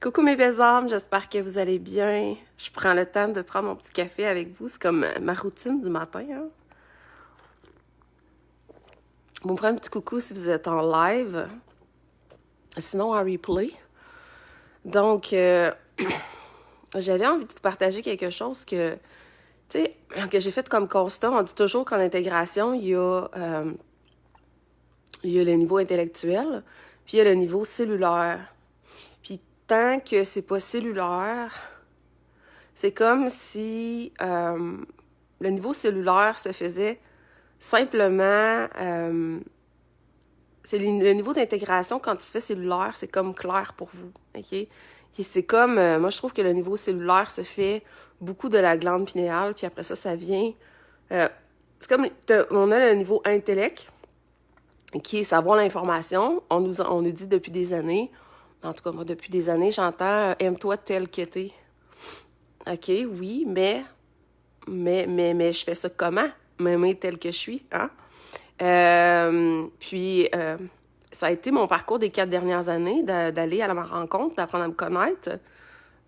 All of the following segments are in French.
Coucou mes belles âmes, j'espère que vous allez bien. Je prends le temps de prendre mon petit café avec vous, c'est comme ma routine du matin. Hein? Vous me prenez un petit coucou si vous êtes en live, sinon en replay. Donc, j'avais envie de vous partager quelque chose que j'ai fait comme constat. On dit toujours qu'en intégration, il y a le niveau intellectuel, puis il y a le niveau cellulaire. Puis tant que c'est pas cellulaire, c'est comme si le niveau cellulaire se faisait simplement... c'est le niveau d'intégration, quand il se fait cellulaire, c'est comme clair pour vous, OK? Et c'est comme... moi, je trouve que le niveau cellulaire se fait beaucoup de la glande pinéale, puis après ça vient... c'est comme... On a le niveau intellect, qui est savoir l'information. On nous dit depuis des années, en tout cas, moi, depuis des années, j'entends « aime-toi tel que t'es ». OK, oui, mais je fais ça comment? M'aimer tel que je suis, hein? Puis, ça a été mon parcours des 4 dernières années, d'aller à ma rencontre, d'apprendre à me connaître,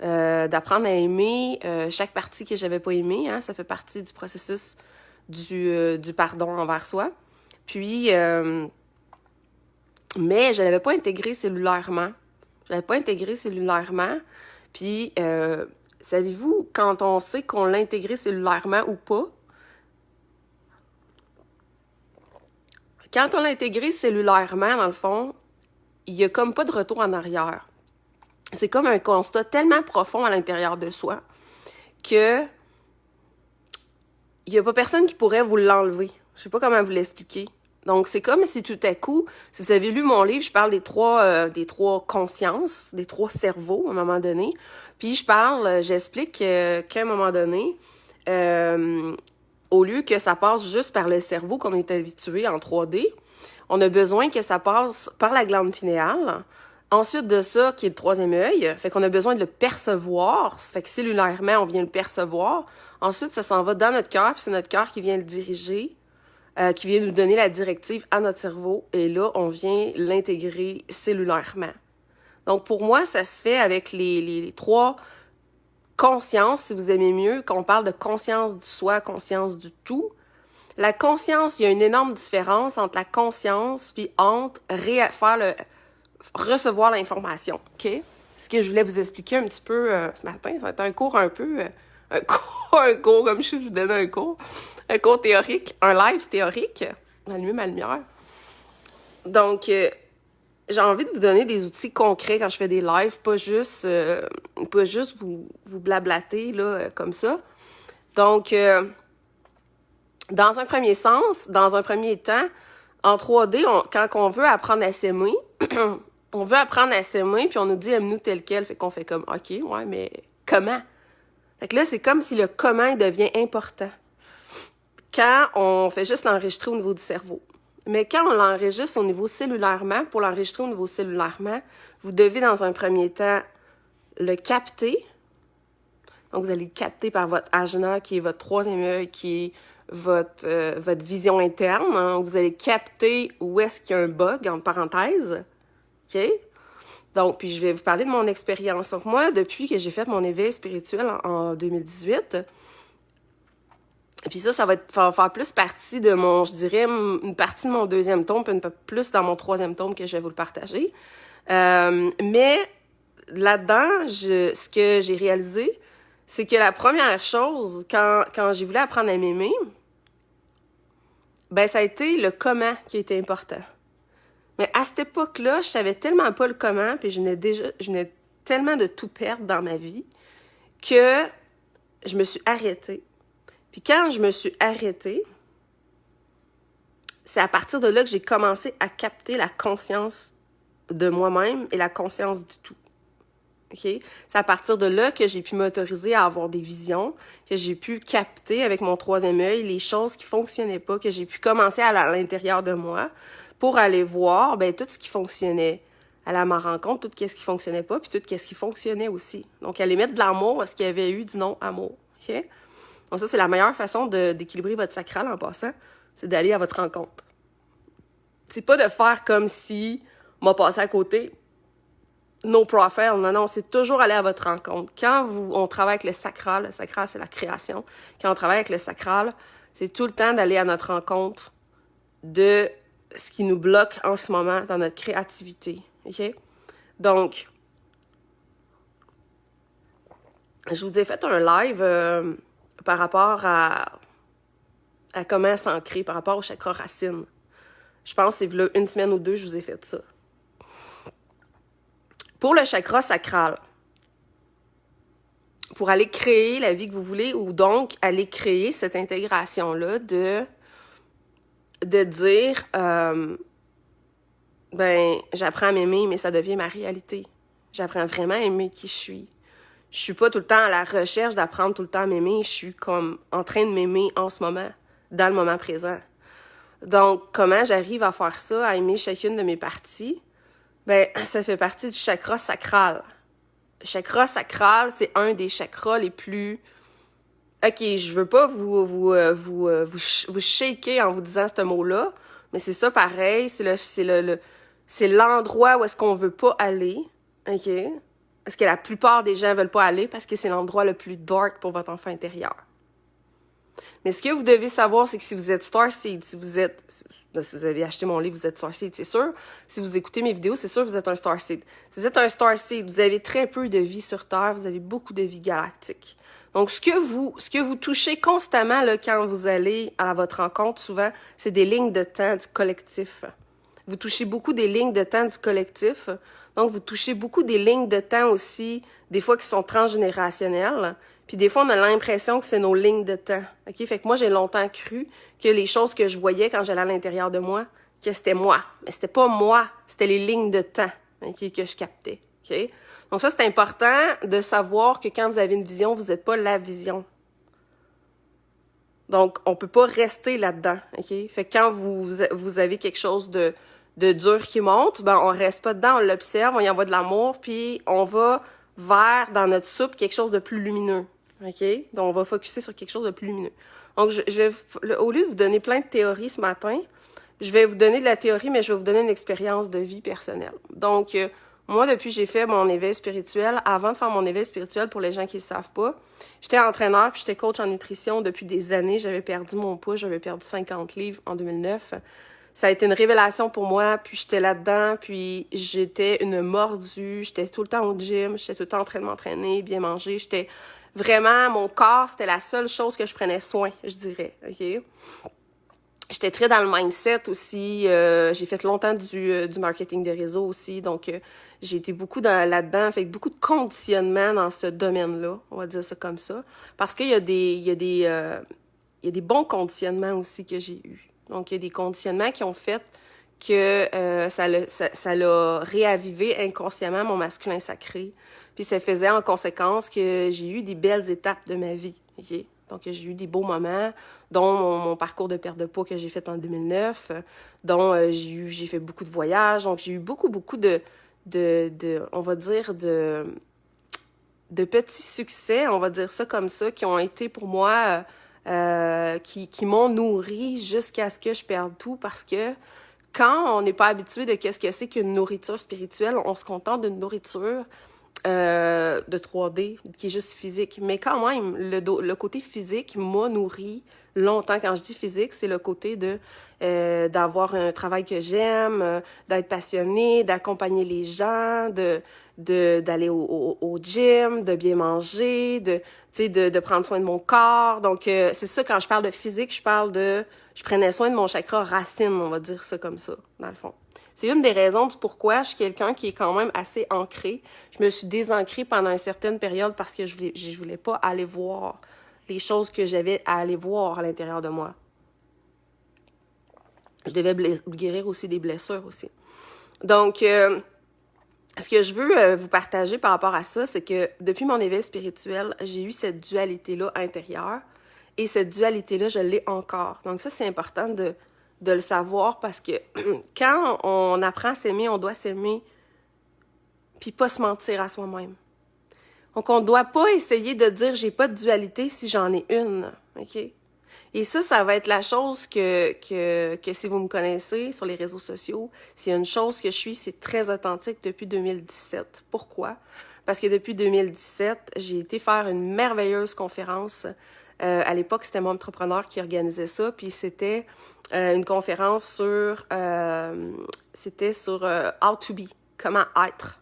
d'apprendre à aimer chaque partie que j'avais pas aimée, hein? Ça fait partie du processus du pardon envers soi. Puis, mais je l'avais pas intégré cellulairement. Puis, savez-vous, quand on sait qu'on l'a intégré cellulairement ou pas, quand on l'a intégré cellulairement, dans le fond, il y a comme pas de retour en arrière. C'est comme un constat tellement profond à l'intérieur de soi que il y a pas personne qui pourrait vous l'enlever. Je sais pas comment vous l'expliquer. Donc, c'est comme si tout à coup, si vous avez lu mon livre, je parle des trois consciences, des 3 cerveaux à un moment donné. Puis j'explique qu'à un moment donné, au lieu que ça passe juste par le cerveau comme on est habitué en 3D, on a besoin que ça passe par la glande pinéale. Ensuite de ça, qui est le 3e œil, fait qu'on a besoin de le percevoir. Fait que cellulairement, on vient le percevoir. Ensuite, ça s'en va dans notre cœur, puis c'est notre cœur qui vient le diriger. Qui vient nous donner la directive à notre cerveau, et là, on vient l'intégrer cellulairement. Donc, pour moi, ça se fait avec les 3 consciences, si vous aimez mieux, qu'on parle de conscience du soi, conscience du tout. La conscience, il y a une énorme différence entre la conscience puis entre recevoir l'information, OK? Ce que je voulais vous expliquer un petit peu ce matin, ça va être un cours un peu... un cours, comme je vous donne un cours théorique, un live théorique, allumer ma lumière. Donc, j'ai envie de vous donner des outils concrets quand je fais des lives, pas juste vous blablater là, comme ça. Donc, dans un premier temps, en 3D, quand on veut apprendre à s'aimer, on veut apprendre à s'aimer, puis on nous dit « aime-nous tel quel », fait qu'on fait comme « OK, ouais, mais comment ?» Fait que là, c'est comme si le comment devient important quand on fait juste l'enregistrer au niveau du cerveau. Mais quand on l'enregistre au niveau cellulairement, pour l'enregistrer au niveau cellulairement, vous devez dans un premier temps le capter. Donc, vous allez le capter par votre ajna, qui est votre 3e œil, qui est votre vision interne. Hein. Vous allez capter où est-ce qu'il y a un bug, entre parenthèses. OK? Donc, puis je vais vous parler de mon expérience. Donc, moi, depuis que j'ai fait mon éveil spirituel en 2018, puis ça va faire plus partie de je dirais, une partie de mon 2e tome, puis un peu plus dans mon 3e tome que je vais vous le partager. Mais là-dedans, ce que j'ai réalisé, c'est que la première chose, quand j'ai voulu apprendre à m'aimer, ben ça a été le comment qui a été important. Mais à cette époque-là, je savais tellement pas le comment, puis je venais tellement de tout perdre dans ma vie, que je me suis arrêtée. Puis quand je me suis arrêtée, c'est à partir de là que j'ai commencé à capter la conscience de moi-même et la conscience du tout. OK? C'est à partir de là que j'ai pu m'autoriser à avoir des visions, que j'ai pu capter avec mon 3e œil les choses qui fonctionnaient pas, que j'ai pu commencer à l'intérieur de moi pour aller voir tout ce qui fonctionnait à ma rencontre, tout ce qui fonctionnait pas, puis tout ce qui fonctionnait aussi. Donc, aller mettre de l'amour à ce qu'il y avait eu du non-amour. OK? Donc ça, c'est la meilleure façon d'équilibrer votre sacral en passant, c'est d'aller à votre rencontre. C'est pas de faire comme si m'a passé à côté. no profile. Non, non, c'est toujours aller à votre rencontre. Quand on travaille avec le sacral c'est la création. Quand on travaille avec le sacral, c'est tout le temps d'aller à notre rencontre de ce qui nous bloque en ce moment dans notre créativité. OK? Donc, je vous ai fait un live par rapport à comment s'ancrer, par rapport au chakra racine. Je pense que c'est là une semaine ou deux, je vous ai fait ça. Pour le chakra sacral, pour aller créer la vie que vous voulez, ou donc aller créer cette intégration-là de dire, j'apprends à m'aimer, mais ça devient ma réalité. J'apprends vraiment à aimer qui je suis. Je suis pas tout le temps à la recherche d'apprendre tout le temps à m'aimer, je suis comme en train de m'aimer en ce moment, dans le moment présent. Donc, comment j'arrive à faire ça, à aimer chacune de mes parties? Ben, ça fait partie du chakra sacral. Le chakra sacral, c'est un des chakras les plus... OK, je veux pas vous shaker en vous disant ce mot-là, mais c'est ça pareil, c'est l'endroit où est-ce qu'on veut pas aller, OK? Parce que la plupart des gens veulent pas aller parce que c'est l'endroit le plus dark pour votre enfant intérieur. Mais ce que vous devez savoir, c'est que si vous êtes Starseed, si vous avez acheté mon livre, vous êtes Starseed, c'est sûr. Si vous écoutez mes vidéos, c'est sûr que vous êtes un Starseed. Si vous êtes un Starseed, vous avez très peu de vie sur Terre, vous avez beaucoup de vie galactique. Donc, ce que vous touchez constamment là, quand vous allez à votre rencontre, souvent, c'est des lignes de temps du collectif. Vous touchez beaucoup des lignes de temps du collectif. Donc, vous touchez beaucoup des lignes de temps aussi, des fois qui sont transgénérationnelles. Puis des fois, on a l'impression que c'est nos lignes de temps. OK? Fait que moi, j'ai longtemps cru que les choses que je voyais quand j'allais à l'intérieur de moi, que c'était moi. Mais c'était pas moi, c'était les lignes de temps, OK, que je captais. OK? Donc ça, c'est important de savoir que quand vous avez une vision, vous n'êtes pas la vision. Donc, on peut pas rester là-dedans. OK? Fait que quand vous avez quelque chose de dur qui monte, ben on reste pas dedans, on l'observe, on y envoie de l'amour, puis on va vers, dans notre soupe, quelque chose de plus lumineux. OK? Donc, on va focusser sur quelque chose de plus lumineux. Donc, au lieu de vous donner plein de théories ce matin, je vais vous donner de la théorie, mais je vais vous donner une expérience de vie personnelle. Donc, moi, depuis que j'ai fait mon éveil spirituel, avant de faire mon éveil spirituel, pour les gens qui ne le savent pas, j'étais entraîneur puis j'étais coach en nutrition depuis des années. J'avais perdu mon poids, j'avais perdu 50 livres en 2009. Ça a été une révélation pour moi, puis j'étais là-dedans, puis j'étais une mordue, j'étais tout le temps au gym, j'étais tout le temps en train de m'entraîner, bien manger, j'étais vraiment, mon corps, c'était la seule chose que je prenais soin, je dirais, OK? J'étais très dans le mindset aussi, j'ai fait longtemps du marketing de réseau aussi, donc j'ai été beaucoup là-dedans, fait beaucoup de conditionnement dans ce domaine-là, on va dire ça comme ça, parce qu'il y a des bons conditionnements aussi que j'ai eus. Donc, il y a des conditionnements qui ont fait que ça l'a réavivé inconsciemment mon masculin sacré. Puis ça faisait en conséquence que j'ai eu des belles étapes de ma vie. Okay? Donc, j'ai eu des beaux moments, dont mon parcours de perte de poids que j'ai fait en 2009, dont j'ai fait beaucoup de voyages. Donc, j'ai eu beaucoup de on va dire, de petits succès, on va dire ça comme ça, qui ont été pour moi... qui m'ont nourri jusqu'à ce que je perde tout, parce que quand on n'est pas habitué de qu'est-ce que c'est qu'une nourriture spirituelle, on se contente d'une nourriture de 3D qui est juste physique. Mais quand même, le côté physique m'a nourri longtemps. Quand je dis physique, c'est le côté d'avoir un travail que j'aime, d'être passionnée, d'accompagner les gens, d'aller au gym, de bien manger, de prendre soin de mon corps. Donc, c'est ça, quand je parle de physique, je prenais soin de mon chakra racine, on va dire ça comme ça, dans le fond. C'est une des raisons du pourquoi je suis quelqu'un qui est quand même assez ancré. Je me suis désancrée pendant une certaine période parce que je voulais pas aller voir les choses que j'avais à aller voir à l'intérieur de moi. Je devais guérir aussi des blessures aussi. Donc, ce que je veux vous partager par rapport à ça, c'est que depuis mon éveil spirituel, j'ai eu cette dualité-là intérieure. Et cette dualité-là, je l'ai encore. Donc ça, c'est important de le savoir, parce que quand on apprend à s'aimer, on doit s'aimer puis pas se mentir à soi-même. Donc, on ne doit pas essayer de dire « j'ai pas de dualité » si j'en ai une, OK? Et ça va être la chose que si vous me connaissez sur les réseaux sociaux, s'il y a une chose que je suis, c'est très authentique depuis 2017. Pourquoi? Parce que depuis 2017, j'ai été faire une merveilleuse conférence. À l'époque, c'était mon entrepreneur qui organisait ça, puis c'était une conférence sur how to be, comment être.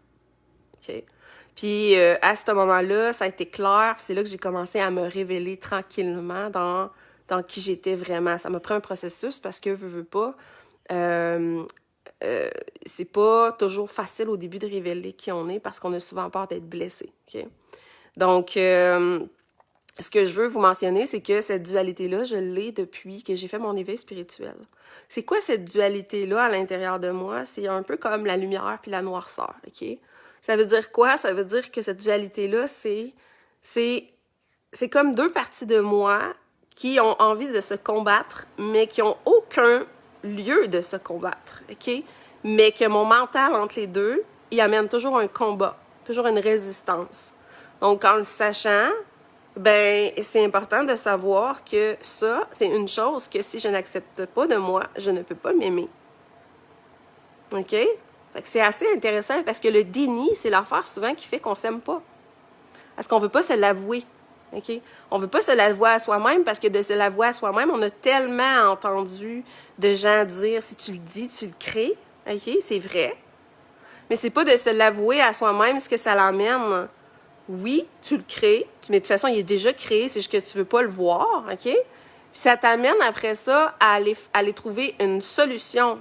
Okay? Puis à ce moment-là, ça a été clair, c'est là que j'ai commencé à me révéler tranquillement dans qui j'étais vraiment. Ça m'a pris un processus parce que, veux pas, c'est pas toujours facile au début de révéler qui on est parce qu'on a souvent peur d'être blessé. Okay? Donc, ce que je veux vous mentionner, c'est que cette dualité-là, je l'ai depuis que j'ai fait mon éveil spirituel. C'est quoi cette dualité-là à l'intérieur de moi? C'est un peu comme la lumière puis la noirceur, OK? Ça veut dire quoi? Ça veut dire que cette dualité-là, c'est comme deux parties de moi qui ont envie de se combattre, mais qui ont aucun lieu de se combattre, OK? Mais que mon mental entre les deux, il amène toujours un combat, toujours une résistance. Donc, en le sachant, ben, c'est important de savoir que ça, c'est une chose que si je n'accepte pas de moi, je ne peux pas m'aimer. OK? Fait que c'est assez intéressant parce que le déni, c'est l'affaire souvent qui fait qu'on s'aime pas. Parce qu'on veut pas se l'avouer. OK? On veut pas se l'avouer à soi-même parce que de se l'avouer à soi-même, on a tellement entendu de gens dire si tu le dis, tu le crées. OK? C'est vrai. Mais c'est pas de se l'avouer à soi-même ce que ça l'emmène. Oui, tu le crées, mais de toute façon, il est déjà créé, c'est juste que tu veux pas le voir, OK? Puis ça t'amène après ça à aller trouver une solution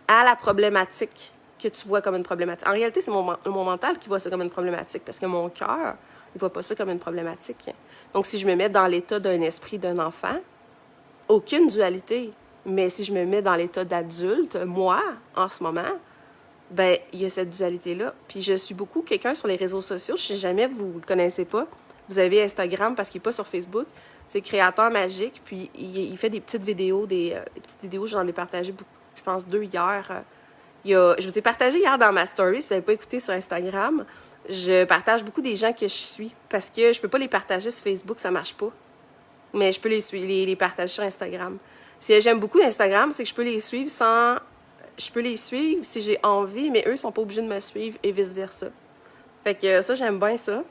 à la problématique que tu vois comme une problématique. En réalité, c'est mon mental qui voit ça comme une problématique parce que mon cœur, il voit pas ça comme une problématique. Donc, si je me mets dans l'état d'un esprit d'un enfant, aucune dualité. Mais si je me mets dans l'état d'adulte, moi, en ce moment, ben, il y a cette dualité-là. Puis je suis beaucoup quelqu'un sur les réseaux sociaux. Je sais jamais, vous le connaissez pas. Vous avez Instagram parce qu'il n'est pas sur Facebook. C'est Créateur Magique. Puis il fait des petites vidéos, des petites vidéos. J'en ai partagé beaucoup. Je pense 2 hier. Je vous ai partagé hier dans ma story. Si vous n'avez pas écouté sur Instagram, je partage beaucoup des gens que je suis. Parce que je peux pas les partager sur Facebook, ça marche pas. Mais je peux les partager sur Instagram. Ce que j'aime beaucoup d'Instagram, c'est que je peux les suivre si j'ai envie, mais eux sont pas obligés de me suivre et vice-versa. Fait que ça, j'aime bien ça.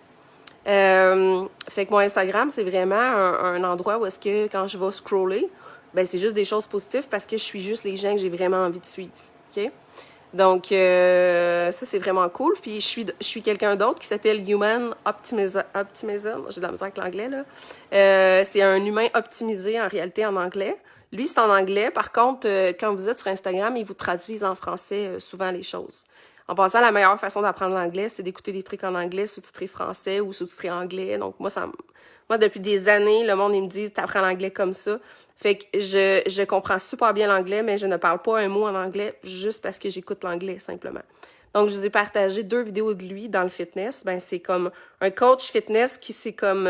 Fait que mon Instagram, c'est vraiment un endroit où est-ce que quand je vais scroller, ben c'est juste des choses positives parce que je suis juste les gens que j'ai vraiment envie de suivre. OK? Donc, ça, c'est vraiment cool. Puis, je suis quelqu'un d'autre qui s'appelle Human Optimism. J'ai de la misère avec l'anglais, là. C'est un humain optimisé, en réalité, en anglais. Lui, c'est en anglais. Par contre, quand vous êtes sur Instagram, ils vous traduisent en français souvent les choses. En passant, la meilleure façon d'apprendre l'anglais, c'est d'écouter des trucs en anglais, sous-titrés français ou sous-titrés anglais. Donc, moi, depuis des années, le monde, il me dit, t'apprends l'anglais comme ça. Fait que je comprends super bien l'anglais, mais je ne parle pas un mot en anglais juste parce que j'écoute l'anglais, simplement. Donc, je vous ai partagé 2 vidéos de lui dans le fitness. Ben, c'est comme un coach fitness qui c'est comme...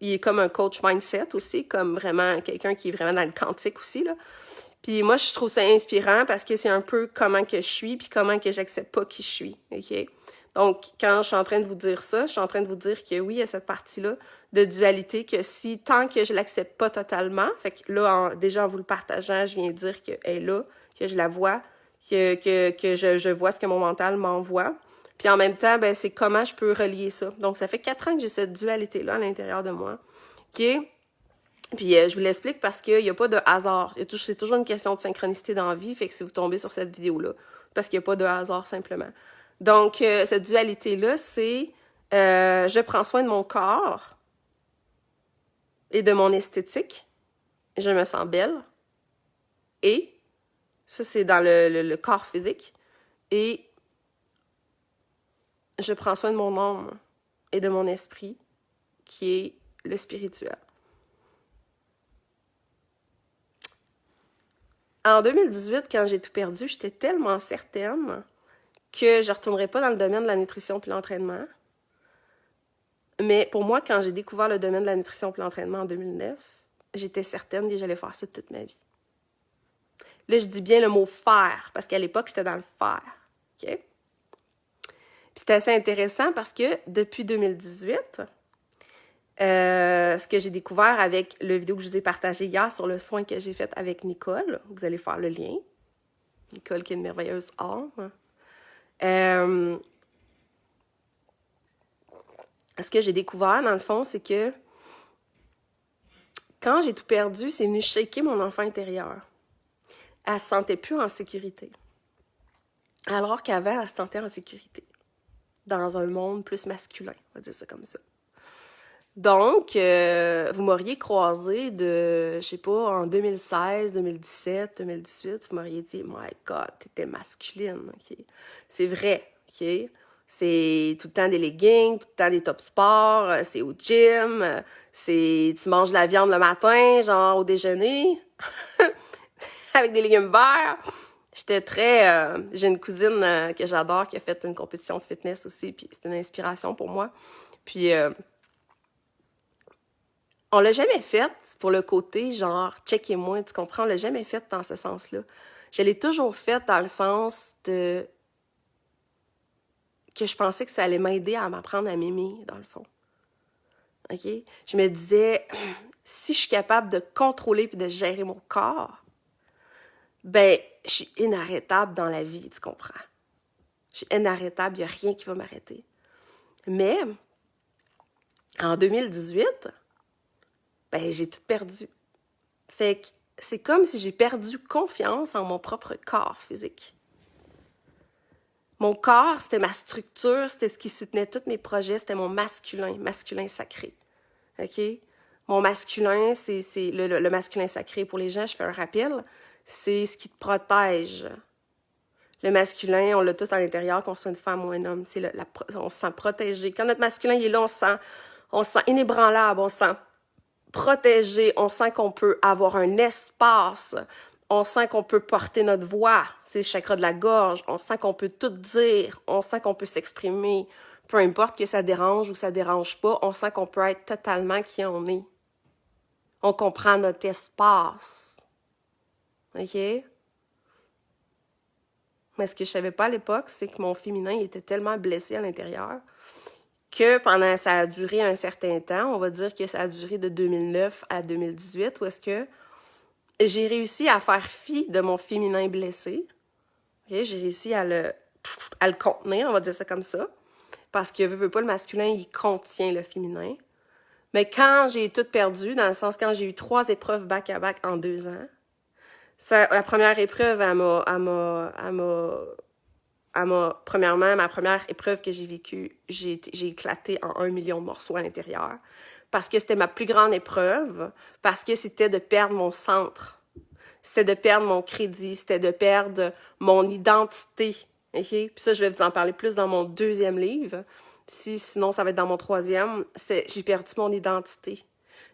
il est comme un coach mindset aussi, comme vraiment quelqu'un qui est vraiment dans le quantique aussi, là. Puis moi, je trouve ça inspirant parce que c'est un peu comment que je suis puis comment que j'accepte pas qui je suis, OK? Donc, quand je suis en train de vous dire ça, je suis en train de vous dire que oui, il y a cette partie-là de dualité que si, tant que je l'accepte pas totalement, fait que là, déjà en vous le partageant, je viens dire qu'elle est là, que je la vois, que je vois ce que mon mental m'envoie. Puis en même temps, ben c'est comment je peux relier ça. Donc, ça fait 4 ans que j'ai cette dualité-là à l'intérieur de moi, qui est... Puis je vous l'explique parce qu'il n'y a pas de hasard. C'est toujours une question de synchronicité dans la vie, fait que si vous tombez sur cette vidéo-là, parce qu'il n'y a pas de hasard simplement. Donc, cette dualité-là, c'est je prends soin de mon corps et de mon esthétique. Je me sens belle. Et, ça c'est dans le corps physique. Et je prends soin de mon âme et de mon esprit, qui est le spirituel. En 2018, quand j'ai tout perdu, j'étais tellement certaine que je ne retournerais pas dans le domaine de la nutrition puis l'entraînement. Mais pour moi, quand j'ai découvert le domaine de la nutrition puis l'entraînement en 2009, j'étais certaine que j'allais faire ça toute ma vie. Là, je dis bien le mot « faire » parce qu'à l'époque, j'étais dans le « faire ». OK? Puis c'était assez intéressant parce que depuis 2018, Ce que j'ai découvert avec le vidéo que je vous ai partagé hier sur le soin que j'ai fait avec Nicole. Vous allez faire le lien. Nicole qui est une merveilleuse âme. Ce que j'ai découvert, dans le fond, c'est que quand j'ai tout perdu, c'est venu shaker mon enfant intérieur. Elle se sentait plus en sécurité. Alors qu'avant, elle se sentait en sécurité. Dans un monde plus masculin, on va dire ça comme ça. Donc, vous m'auriez croisé de, je sais pas, en 2016, 2017, 2018, vous m'auriez dit « My God, t'étais masculine, OK? » C'est vrai, OK? C'est tout le temps des leggings, tout le temps des top sports, c'est au gym, tu manges de la viande le matin, genre au déjeuner, avec des légumes verts. J'étais très... j'ai une cousine que j'adore qui a fait une compétition de fitness aussi, puis c'était une inspiration pour moi. Puis... on l'a jamais fait pour le côté genre « checkez-moi », tu comprends? On l'a jamais fait dans ce sens-là. Je l'ai toujours fait dans le sens de... que je pensais que ça allait m'aider à m'apprendre à m'aimer, dans le fond. OK? Je me disais, si je suis capable de contrôler puis de gérer mon corps, ben, je suis inarrêtable dans la vie, tu comprends? Je suis inarrêtable, il n'y a rien qui va m'arrêter. Mais, en 2018... ben, j'ai tout perdu. Fait que c'est comme si j'ai perdu confiance en mon propre corps physique. Mon corps, c'était ma structure, c'était ce qui soutenait tous mes projets, c'était mon masculin sacré. OK? Mon masculin, c'est le masculin sacré. Pour les gens, je fais un rappel, c'est ce qui te protège. Le masculin, on l'a tout à l'intérieur, qu'on soit une femme ou un homme. On se sent protégé. Quand notre masculin il est là, on se sent inébranlable, on se sent protégé, on sent qu'on peut avoir un espace, on sent qu'on peut porter notre voix, c'est le chakra de la gorge, on sent qu'on peut tout dire, on sent qu'on peut s'exprimer, peu importe que ça dérange ou ça dérange pas, on sent qu'on peut être totalement qui on est. On comprend notre espace. OK? Mais ce que je savais pas à l'époque, c'est que mon féminin était tellement blessé à l'intérieur que ça a duré un certain temps, on va dire que ça a duré de 2009 à 2018, où est-ce que j'ai réussi à faire fi de mon féminin blessé. Okay? J'ai réussi à le contenir, on va dire ça comme ça, parce que veut pas, le masculin, il contient le féminin. Mais quand j'ai tout perdu, dans le sens quand j'ai eu 3 épreuves back-à-back en 2 ans, la première épreuve, premièrement, ma première épreuve que j'ai vécue, j'ai éclaté en 1 million de morceaux à l'intérieur. Parce que c'était ma plus grande épreuve, parce que c'était de perdre mon centre. C'était de perdre mon crédit, c'était de perdre mon identité. Okay? Puis ça, je vais vous en parler plus dans mon 2e livre. Sinon, ça va être dans mon 3e. J'ai perdu mon identité.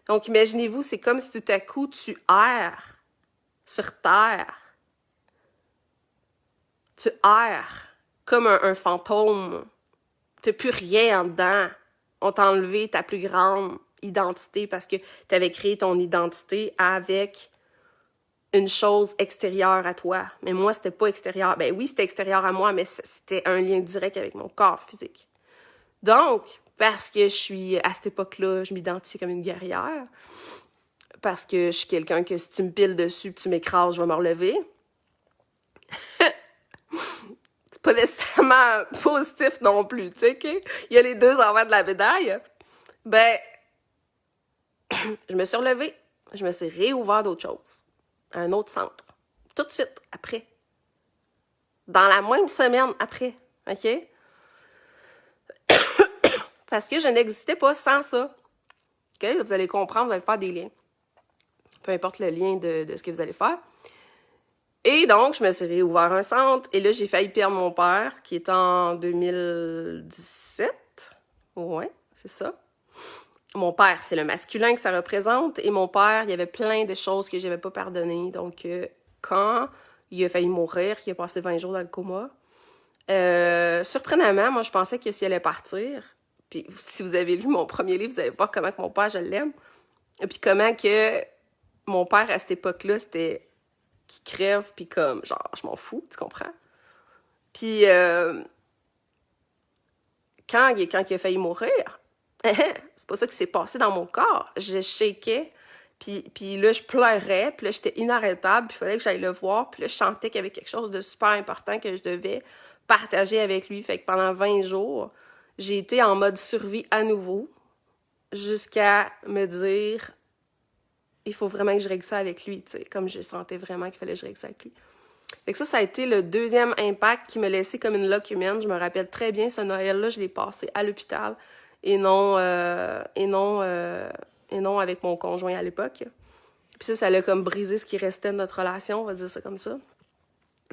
Donc, imaginez-vous, c'est comme si tout à coup, tu erres sur Terre. Tu erres comme un fantôme. Tu n'as plus rien en dedans. On t'a enlevé ta plus grande identité parce que tu avais créé ton identité avec une chose extérieure à toi. Mais moi, c'était pas extérieur. Ben oui, c'était extérieur à moi, mais c'était un lien direct avec mon corps physique. Donc, parce que je suis, à cette époque-là, je m'identifie comme une guerrière, parce que je suis quelqu'un que si tu me piles dessus, tu m'écrases, je vais me relever. C'est pas nécessairement positif non plus, tu sais, OK? Il y a les deux envers de la médaille. Ben, je me suis relevée, je me suis réouvert d'autres choses, à un autre centre, tout de suite, après. Dans la même semaine après, OK? Parce que je n'existais pas sans ça. OK? Vous allez comprendre, vous allez faire des liens. Peu importe le lien de ce que vous allez faire. Et donc, je me suis réouvert un centre. Et là, j'ai failli perdre mon père, qui est en 2017. Ouais, c'est ça. Mon père, c'est le masculin que ça représente. Et mon père, il y avait plein de choses que je n'avais pas pardonnées. Donc, quand il a failli mourir, il a passé 20 jours dans le coma, surprenamment, moi, je pensais que s'il allait partir, puis si vous avez lu mon premier livre, vous allez voir comment que mon père, je l'aime. Et puis comment que mon père, à cette époque-là, c'était qui crève, puis comme, genre, je m'en fous, tu comprends? Puis, quand il a failli mourir, C'est pas ça qui s'est passé dans mon corps. Je shakeais, puis là, je pleurais, puis là, j'étais inarrêtable, puis il fallait que j'aille le voir, puis là, je sentais qu'il y avait quelque chose de super important que je devais partager avec lui. Fait que pendant 20 jours, j'ai été en mode survie à nouveau, jusqu'à me dire, il faut vraiment que je règle ça avec lui, tu sais, comme je sentais vraiment qu'il fallait que je règle ça avec lui. Fait que ça a été le deuxième impact qui me laissait comme une loque humaine. Je me rappelle très bien, ce Noël-là, je l'ai passé à l'hôpital et non avec mon conjoint à l'époque. Puis ça l'a comme brisé ce qui restait de notre relation, on va dire ça comme ça,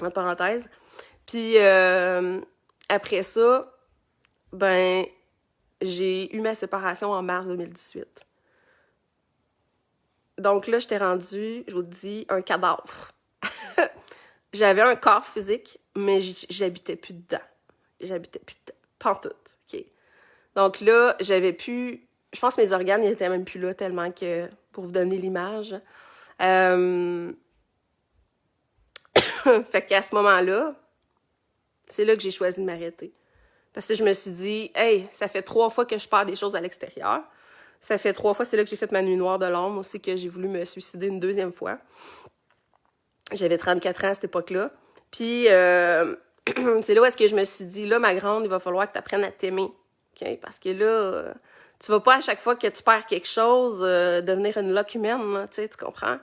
entre parenthèses. Puis après ça, ben, j'ai eu ma séparation en mars 2018. Donc là, j'étais rendue, je vous dis, un cadavre. J'avais un corps physique, mais j'habitais plus dedans. J'habitais plus dedans. Pantoute, OK. Donc là, j'avais plus... Je pense que mes organes n'étaient même plus là tellement que... Pour vous donner l'image. Fait qu'à ce moment-là, c'est là que j'ai choisi de m'arrêter. Parce que je me suis dit, hey, ça fait 3 fois que je perds des choses à l'extérieur. Ça fait 3 fois, c'est là que j'ai fait ma nuit noire de l'âme aussi, que j'ai voulu me suicider une 2e fois. J'avais 34 ans à cette époque-là. Puis, c'est là où est-ce que je me suis dit, là, ma grande, il va falloir que tu apprennes à t'aimer. Okay? Parce que là, tu vas pas à chaque fois que tu perds quelque chose devenir une loque humaine, tu comprends?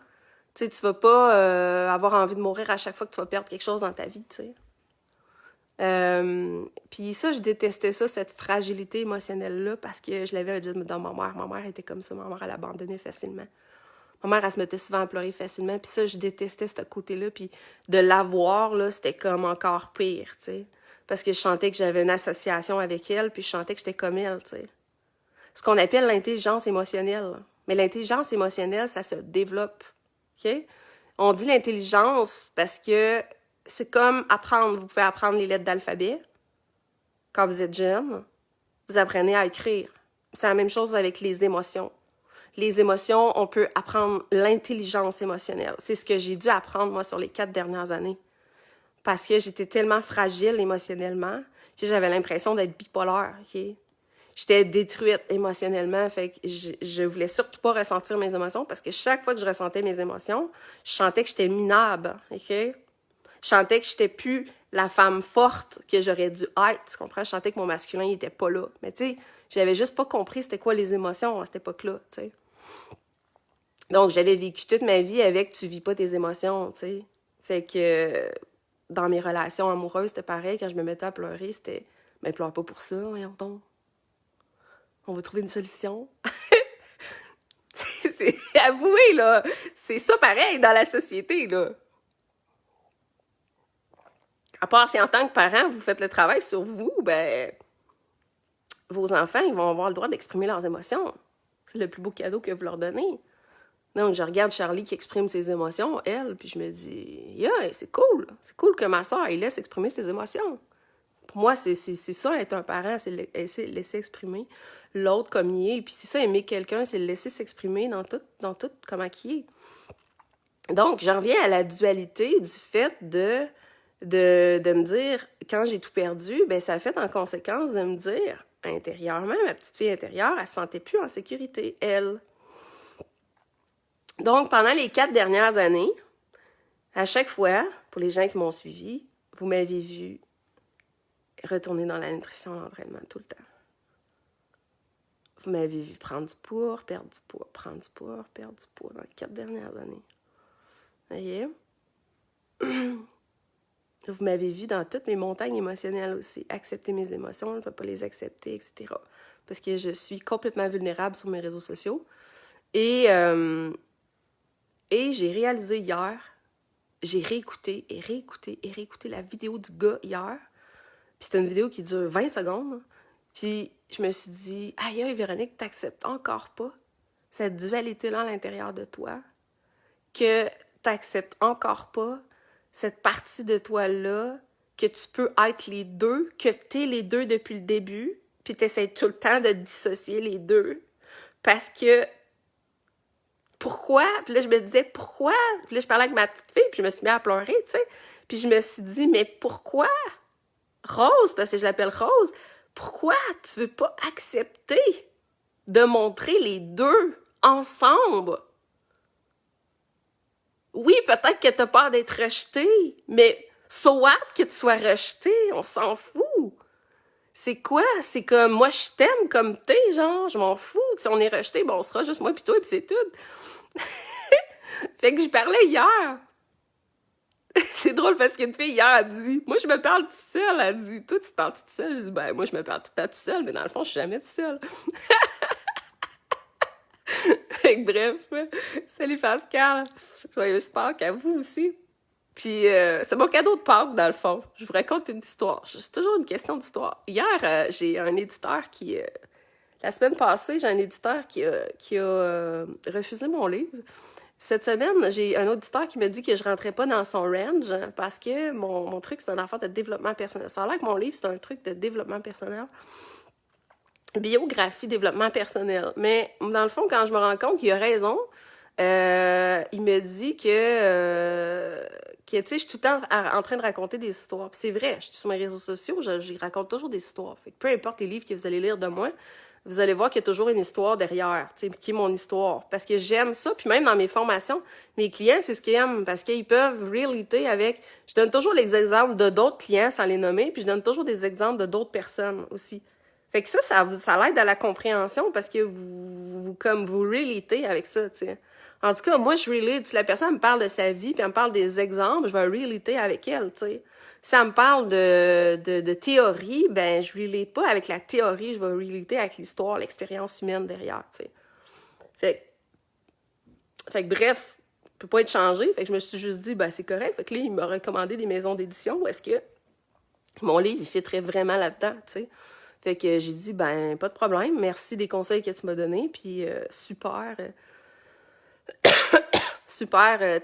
Tu vas pas avoir envie de mourir à chaque fois que tu vas perdre quelque chose dans ta vie, tu sais. Puis ça, je détestais ça, cette fragilité émotionnelle-là, parce que je l'avais dit dans ma mère. Ma mère était comme ça, ma mère, elle abandonnait facilement. Ma mère, elle se mettait souvent à pleurer facilement, puis ça, je détestais ce côté-là, puis de l'avoir, là, c'était comme encore pire, tu sais. Parce que je sentais que j'avais une association avec elle, puis je sentais que j'étais comme elle, tu sais. Ce qu'on appelle l'intelligence émotionnelle. Mais l'intelligence émotionnelle, ça se développe, OK? On dit l'intelligence parce que c'est comme apprendre. Vous pouvez apprendre les lettres d'alphabet quand vous êtes jeune. Vous apprenez à écrire. C'est la même chose avec les émotions. Les émotions, on peut apprendre l'intelligence émotionnelle. C'est ce que j'ai dû apprendre, moi, sur les 4 dernières années. Parce que j'étais tellement fragile émotionnellement que j'avais l'impression d'être bipolaire. Okay? J'étais détruite émotionnellement, fait que je voulais surtout pas ressentir mes émotions parce que chaque fois que je ressentais mes émotions, je sentais que j'étais minable. Okay? Je sentais que j'étais plus la femme forte que j'aurais dû être. Tu comprends? Je sentais que mon masculin, il était pas là. Mais tu sais, j'avais juste pas compris c'était quoi les émotions à cette époque-là, tu sais. Donc, j'avais vécu toute ma vie avec « tu vis pas tes émotions », tu sais. Fait que dans mes relations amoureuses, c'était pareil. Quand je me mettais à pleurer, c'était « mais pleure pas pour ça, voyons donc. On va trouver une solution. » C'est avoué, là. C'est ça pareil dans la société, là. À part si en tant que parent, vous faites le travail sur vous, ben vos enfants, ils vont avoir le droit d'exprimer leurs émotions. C'est le plus beau cadeau que vous leur donnez. Donc, je regarde Charlie qui exprime ses émotions, elle, puis je me dis, yeah, c'est cool. C'est cool que ma soeur, elle laisse exprimer ses émotions. Pour moi, c'est ça, être un parent, c'est laisser exprimer l'autre comme il est. Puis c'est ça, aimer quelqu'un, c'est le laisser s'exprimer dans tout comment il est. Donc, j'en reviens à la dualité du fait de me dire, quand j'ai tout perdu, ben ça a fait en conséquence de me dire, intérieurement, ma petite fille intérieure, elle se sentait plus en sécurité, elle. Donc, pendant les 4 dernières années, à chaque fois, pour les gens qui m'ont suivi, vous m'avez vu retourner dans la nutrition, l'entraînement, tout le temps. Vous m'avez vu prendre du poids, perdre du poids, prendre du poids, perdre du poids dans les 4 dernières années. Voyez? Vous m'avez vu dans toutes mes montagnes émotionnelles aussi. Accepter mes émotions, je ne peux pas les accepter, etc. Parce que je suis complètement vulnérable sur mes réseaux sociaux. Et j'ai réalisé hier, j'ai réécouté la vidéo du gars hier. Puis c'était une vidéo qui dure 20 secondes. Puis je me suis dit, aïe, Véronique, t'acceptes encore pas cette dualité-là à l'intérieur de toi, que t'acceptes encore pas cette partie de toi-là, que tu peux être les deux, que t'es les deux depuis le début, puis t'essaies tout le temps de dissocier les deux. Parce que, pourquoi? Puis là, je me disais, pourquoi? Puis là, je parlais avec ma petite fille, puis je me suis mis à pleurer, tu sais. Puis je me suis dit, mais pourquoi? Rose, parce que je l'appelle Rose, pourquoi tu veux pas accepter de montrer les deux ensemble. Oui, peut-être que t'as peur d'être rejeté, mais so what que tu sois rejeté, on s'en fout. C'est quoi? C'est comme, moi, je t'aime comme t'es, genre, je m'en fous. Si on est rejeté, bon, on sera juste moi pis toi, pis c'est tout. Fait que je parlais hier. C'est drôle parce qu'une fille, hier, elle dit, moi, je me parle toute seule. Elle dit, toi, tu te parles toute seule? Je dis, ben, moi, je me parle tout le temps toute seule, mais dans le fond, je suis jamais toute seule. Fait que bref, salut Pascal. Joyeuse Pâques à vous aussi. Puis, c'est mon cadeau de Pâques, dans le fond. Je vous raconte une histoire. C'est toujours une question d'histoire. Hier, j'ai un éditeur qui... la semaine passée, j'ai un éditeur qui a refusé mon livre. Cette semaine, j'ai un auditeur qui me dit que je rentrais pas dans son range parce que mon truc, c'est un affaire de développement personnel. Ça a l'air que mon livre, c'est un truc de développement personnel. Biographie, développement personnel. Mais dans le fond, quand je me rends compte qu'il a raison, il me dit que tu sais, je suis tout le temps en train de raconter des histoires. Puis c'est vrai, je suis sur mes réseaux sociaux, j'y raconte toujours des histoires. Fait que peu importe les livres que vous allez lire de moi, vous allez voir qu'il y a toujours une histoire derrière, tu sais, qui est mon histoire. Parce que j'aime ça, puis même dans mes formations, mes clients, c'est ce qu'ils aiment, parce qu'ils peuvent relater avec... Je donne toujours les exemples de d'autres clients sans les nommer, puis je donne toujours des exemples de d'autres personnes aussi. Fait que ça l'aide à la compréhension parce que vous relatez avec ça, tu sais. En tout cas, moi, je relate. Si la personne me parle de sa vie puis elle me parle des exemples, je vais relater avec elle, tu sais. Si elle me parle de théorie, ben, je relate pas avec la théorie, je vais relater avec l'histoire, l'expérience humaine derrière, tu sais. Fait que bref, ça peut pas être changé. Fait que je me suis juste dit, ben, c'est correct. Fait que là, il m'a recommandé des maisons d'édition où est-ce que mon livre, il fitterait vraiment là-dedans, tu sais. Fait que j'ai dit, ben, pas de problème, merci des conseils que tu m'as donnés, puis super, tu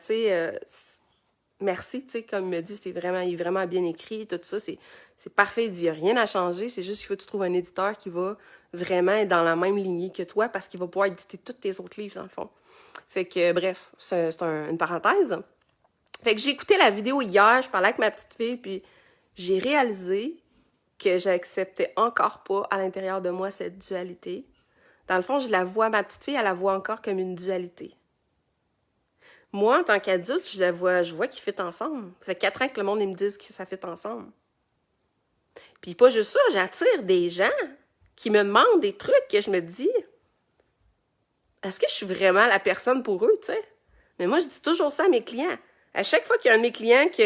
sais, merci, tu sais, comme il me dit, il est vraiment bien écrit, tout ça, c'est parfait, il dit, il n'y a rien à changer, c'est juste qu'il faut que tu trouves un éditeur qui va vraiment être dans la même lignée que toi, parce qu'il va pouvoir éditer tous tes autres livres, dans le fond. Fait que, bref, c'est une parenthèse. Fait que j'ai écouté la vidéo hier, je parlais avec ma petite fille, puis j'ai réalisé que j'acceptais encore pas à l'intérieur de moi cette dualité. Dans le fond, je la vois, ma petite fille, elle la voit encore comme une dualité. Moi, en tant qu'adulte, je vois qu'ils fit ensemble. Ça fait 4 ans que le monde me dit que ça fit ensemble. Puis pas juste ça, j'attire des gens qui me demandent des trucs que je me dis, est-ce que je suis vraiment la personne pour eux, tu sais? Mais moi, je dis toujours ça à mes clients. À chaque fois qu'il y a un de mes clients il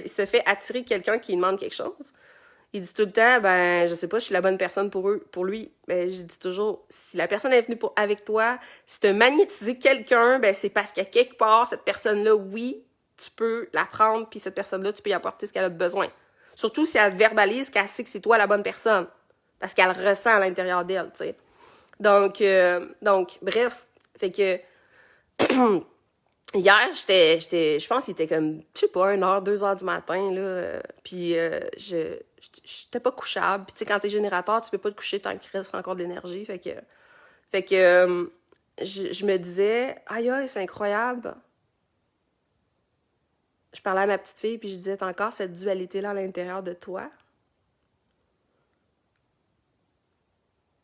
se fait attirer quelqu'un qui lui demande quelque chose, il dit tout le temps, ben, je sais pas, je suis la bonne personne pour lui. Ben, je dis toujours, si la personne est venue avec toi, si tu as magnétisé quelqu'un, ben, c'est parce qu'à quelque part, cette personne-là, oui, tu peux la prendre, puis cette personne-là, tu peux y apporter ce qu'elle a besoin. Surtout si elle verbalise qu'elle sait que c'est toi la bonne personne. Parce qu'elle le ressent à l'intérieur d'elle, tu sais. Donc, bref, fait que... Hier, je pense qu'il était comme, je sais pas, 1h, 2h du matin, là, puis j'étais pas couchable. Puis tu sais, quand t'es générateur, tu peux pas te coucher tant qu'il reste encore de l'énergie, fait que je me disais, aïe, c'est incroyable. Je parlais à ma petite fille, puis je disais, t'as encore cette dualité-là à l'intérieur de toi.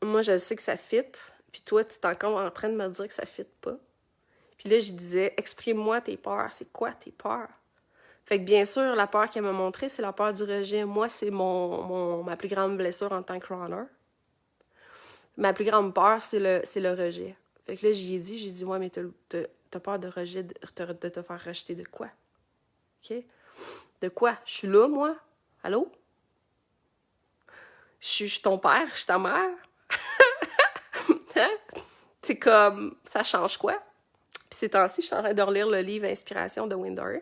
Moi, je sais que ça fit, puis toi, tu es encore en train de me dire que ça fit pas. Puis là, je disais, exprime-moi tes peurs. C'est quoi tes peurs? Fait que bien sûr, la peur qu'elle m'a montrée, c'est la peur du rejet. Moi, c'est ma plus grande blessure en tant que runner. Ma plus grande peur, c'est le rejet. Fait que là, j'ai dit, ouais, mais t'as peur de rejet, de te faire rejeter de quoi? OK? De quoi? Je suis là, moi? Allô? Je suis ton père, je suis ta mère? Hein? C'est comme, ça change quoi? Puis ces temps-ci, je suis en train de relire le livre Inspiration de Wayne Dyer,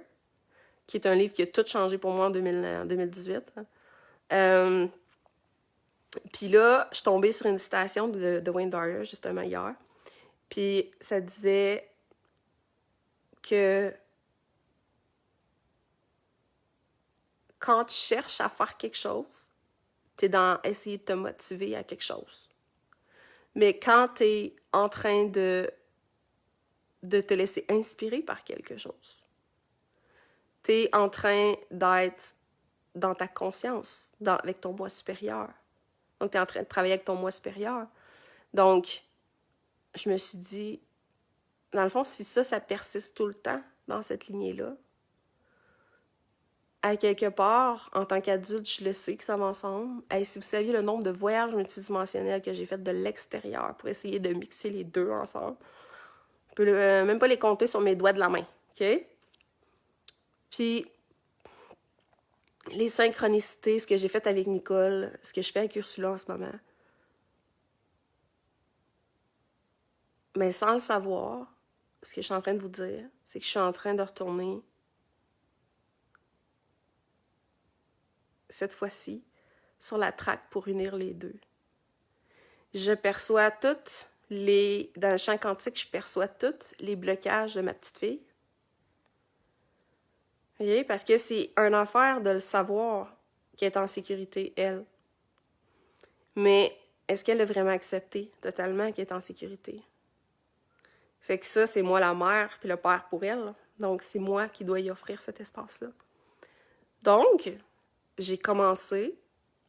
qui est un livre qui a tout changé pour moi en 2018. Puis là, je suis tombée sur une citation de Wayne Dyer, justement, hier. Puis ça disait que quand tu cherches à faire quelque chose, t'es dans essayer de te motiver à quelque chose. Mais quand t'es en train de te laisser inspirer par quelque chose, t'es en train d'être dans ta conscience, avec ton moi supérieur. Donc, tu es en train de travailler avec ton moi supérieur. Donc, je me suis dit, dans le fond, si ça persiste tout le temps dans cette lignée-là, à quelque part, en tant qu'adulte, je le sais que ça va ensemble. Hey, si vous saviez le nombre de voyages multidimensionnels que j'ai fait de l'extérieur pour essayer de mixer les deux ensemble, je peux même pas les compter sur mes doigts de la main, OK? Puis, les synchronicités, ce que j'ai fait avec Nicole, ce que je fais avec Ursula en ce moment, mais sans le savoir, ce que je suis en train de vous dire, c'est que je suis en train de retourner cette fois-ci sur la traque pour unir les deux. Je perçois toutes les... Dans le champ quantique, je perçois tous les blocages de ma petite fille. Okay? Parce que c'est une affaire de le savoir qu'elle est en sécurité, elle. Mais est-ce qu'elle a vraiment accepté totalement qu'elle est en sécurité? Fait que ça, c'est moi la mère puis le père pour elle. Donc, c'est moi qui dois y offrir cet espace-là. Donc, j'ai commencé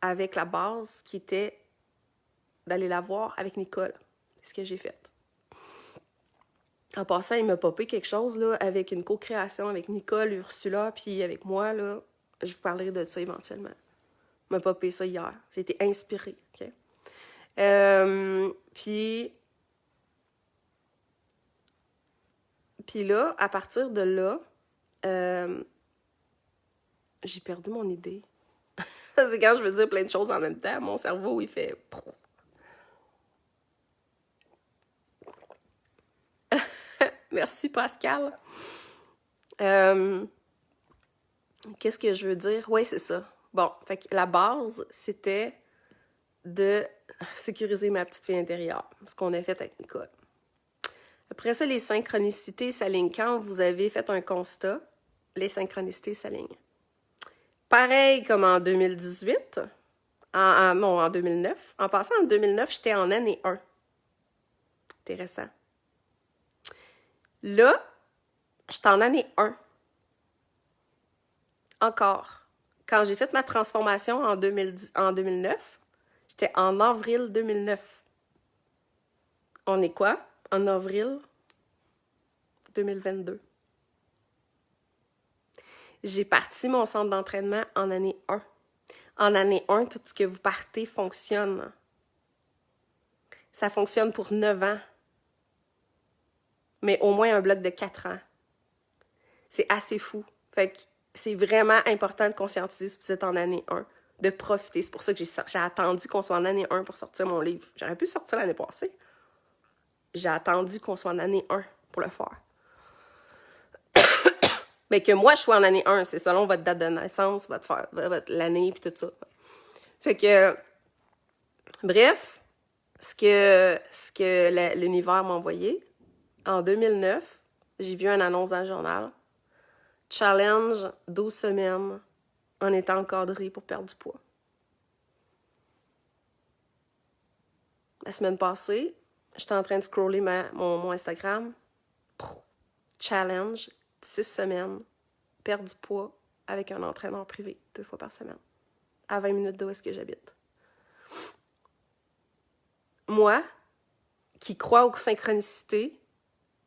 avec la base qui était d'aller la voir avec Nicole. C'est ce que j'ai fait. En passant, il m'a popé quelque chose là, avec une co-création avec Nicole, Ursula, puis avec moi. Là, je vous parlerai de ça éventuellement. Il m'a popé ça hier. J'ai été inspirée. Okay? Puis là, à partir de là, j'ai perdu mon idée. C'est quand je veux dire plein de choses en même temps, mon cerveau, il fait... Merci, Pascal. Qu'est-ce que je veux dire? Oui, c'est ça. Bon, fait que la base, c'était de sécuriser ma petite fille intérieure, ce qu'on a fait avec Nicole. Après ça, les synchronicités s'alignent. Quand vous avez fait un constat, les synchronicités s'alignent. Pareil comme en 2018, en 2009. En passant, en 2009, j'étais en année 1. Intéressant. Là, j'étais en année 1. Encore. Quand j'ai fait ma transformation en 2009, j'étais en avril 2009. On est quoi? En avril 2022. J'ai parti mon centre d'entraînement en année 1. En année 1, tout ce que vous partez fonctionne. Ça fonctionne pour 9 ans. Mais au moins un bloc de 4 ans. C'est assez fou. Fait que c'est vraiment important de conscientiser si vous êtes en année 1, de profiter. C'est pour ça que j'ai attendu qu'on soit en année 1 pour sortir mon livre. J'aurais pu sortir l'année passée. J'ai attendu qu'on soit en année 1 pour le faire. Mais que moi, je sois en année 1, c'est selon votre date de naissance, l'année, puis tout ça. Fait que, bref, ce que l'univers m'a envoyé, en 2009, j'ai vu une annonce dans le journal. Challenge 12 semaines en étant encadré pour perdre du poids. La semaine passée, j'étais en train de scroller mon Instagram. Challenge 6 semaines, perdre du poids avec un entraîneur privé 2 fois par semaine, à 20 minutes d'où est-ce que j'habite. Moi, qui crois aux synchronicités,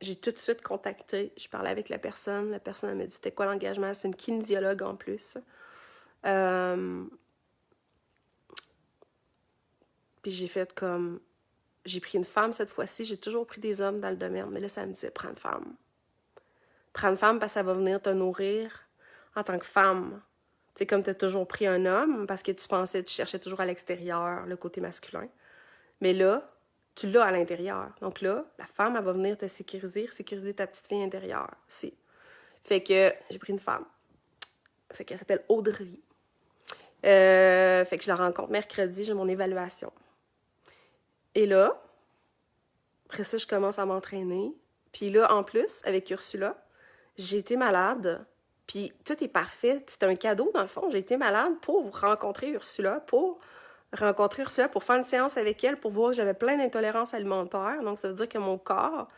j'ai tout de suite contacté, j'ai parlé avec la personne m'a dit c'était quoi l'engagement, c'est une kinésiologue en plus. Puis j'ai fait comme, j'ai pris une femme cette fois-ci, j'ai toujours pris des hommes dans le domaine, mais là ça me disait prends une femme. Prends une femme parce que ça va venir te nourrir en tant que femme. C'est comme tu as toujours pris un homme parce que tu cherchais toujours à l'extérieur le côté masculin. Mais là, tu l'as à l'intérieur. Donc là, la femme, elle va venir te sécuriser ta petite fille intérieure aussi. Fait que j'ai pris une femme. Fait qu'elle s'appelle Audrey. Fait que je la rencontre mercredi, j'ai mon évaluation. Et là, après ça, je commence à m'entraîner. Puis là, en plus, avec Ursula, j'ai été malade. Puis tout est parfait. C'était un cadeau, dans le fond. J'ai été malade pour rencontrer Ursula, pour faire une séance avec elle, pour voir que j'avais plein d'intolérances alimentaires. Donc, ça veut dire que mon corps...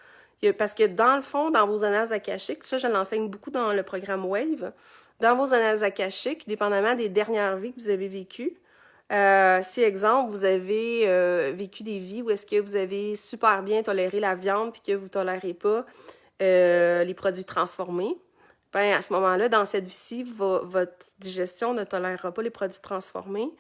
Parce que dans le fond, dans vos annales akashiques, ça, je l'enseigne beaucoup dans le programme Wave, dans vos annales akashiques, dépendamment des dernières vies que vous avez vécues, Si, exemple, vous avez vécu des vies où est-ce que vous avez super bien toléré la viande puis que vous tolérez pas les produits transformés, ben à ce moment-là, dans cette vie-ci, votre digestion ne tolérera pas les produits transformés.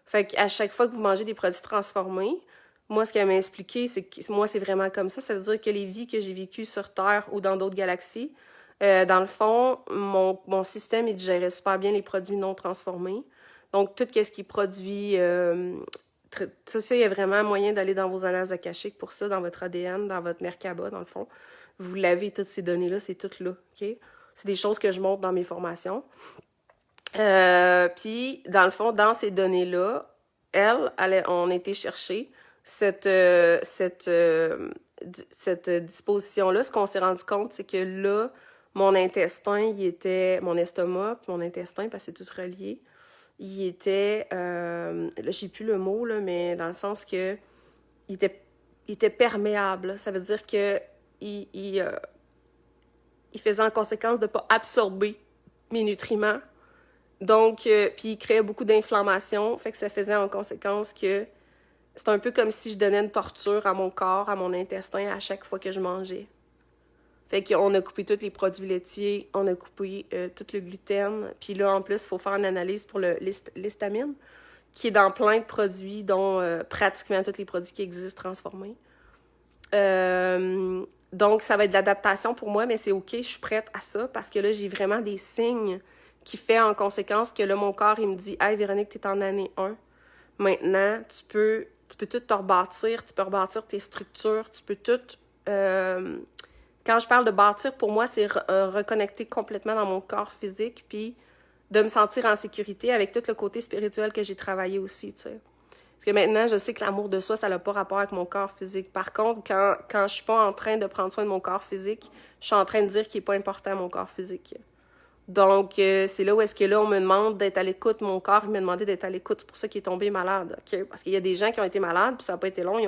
Fait qu'à chaque fois que vous mangez des produits transformés, moi, ce qu'elle m'a expliqué, c'est que moi, c'est vraiment comme ça. Ça veut dire que les vies que j'ai vécues sur Terre ou dans d'autres galaxies, dans le fond, mon système, il digérait super bien les produits non transformés. Donc, tout ce qui est produit... ça, il y a vraiment moyen d'aller dans vos annales akashiques pour ça, dans votre ADN, dans votre Merkaba, dans le fond. Vous l'avez, toutes ces données-là, c'est tout là, OK? C'est des choses que je montre dans mes formations. Puis, dans le fond, dans ces données-là, on a été chercher cette disposition-là. Ce qu'on s'est rendu compte, c'est que là, mon intestin, mon estomac, puis mon intestin, parce que c'est tout relié, il était, là, j'ai plus le mot, là, mais dans le sens que il était perméable. Ça veut dire que il faisait en conséquence de ne pas absorber mes nutriments. Donc, puis il créait beaucoup d'inflammation. Fait que ça faisait en conséquence que c'est un peu comme si je donnais une torture à mon corps, à mon intestin, à chaque fois que je mangeais. Fait qu'on a coupé tous les produits laitiers, on a coupé tout le gluten. Puis là, en plus, il faut faire une analyse pour l'histamine, qui est dans plein de produits, dont pratiquement tous les produits qui existent transformés. Donc, ça va être de l'adaptation pour moi, mais c'est OK, je suis prête à ça, parce que là, j'ai vraiment des signes qui fait en conséquence que là, mon corps, il me dit « Hey, Véronique, t'es en année 1. Maintenant, tu peux tout te rebâtir, tu peux rebâtir tes structures, tu peux tout... Quand je parle de bâtir, pour moi, c'est reconnecter complètement dans mon corps physique, puis de me sentir en sécurité avec tout le côté spirituel que j'ai travaillé aussi, tu sais. Parce que maintenant, je sais que l'amour de soi, ça n'a pas rapport avec mon corps physique. Par contre, quand je suis pas en train de prendre soin de mon corps physique, je suis en train de dire qu'il n'est pas important, mon corps physique. Donc, c'est là où est-ce que là, on me demande d'être à l'écoute. Mon corps, il m'a demandé d'être à l'écoute. C'est pour ça qu'il est tombé malade. Okay? Parce qu'il y a des gens qui ont été malades, puis ça n'a pas été long.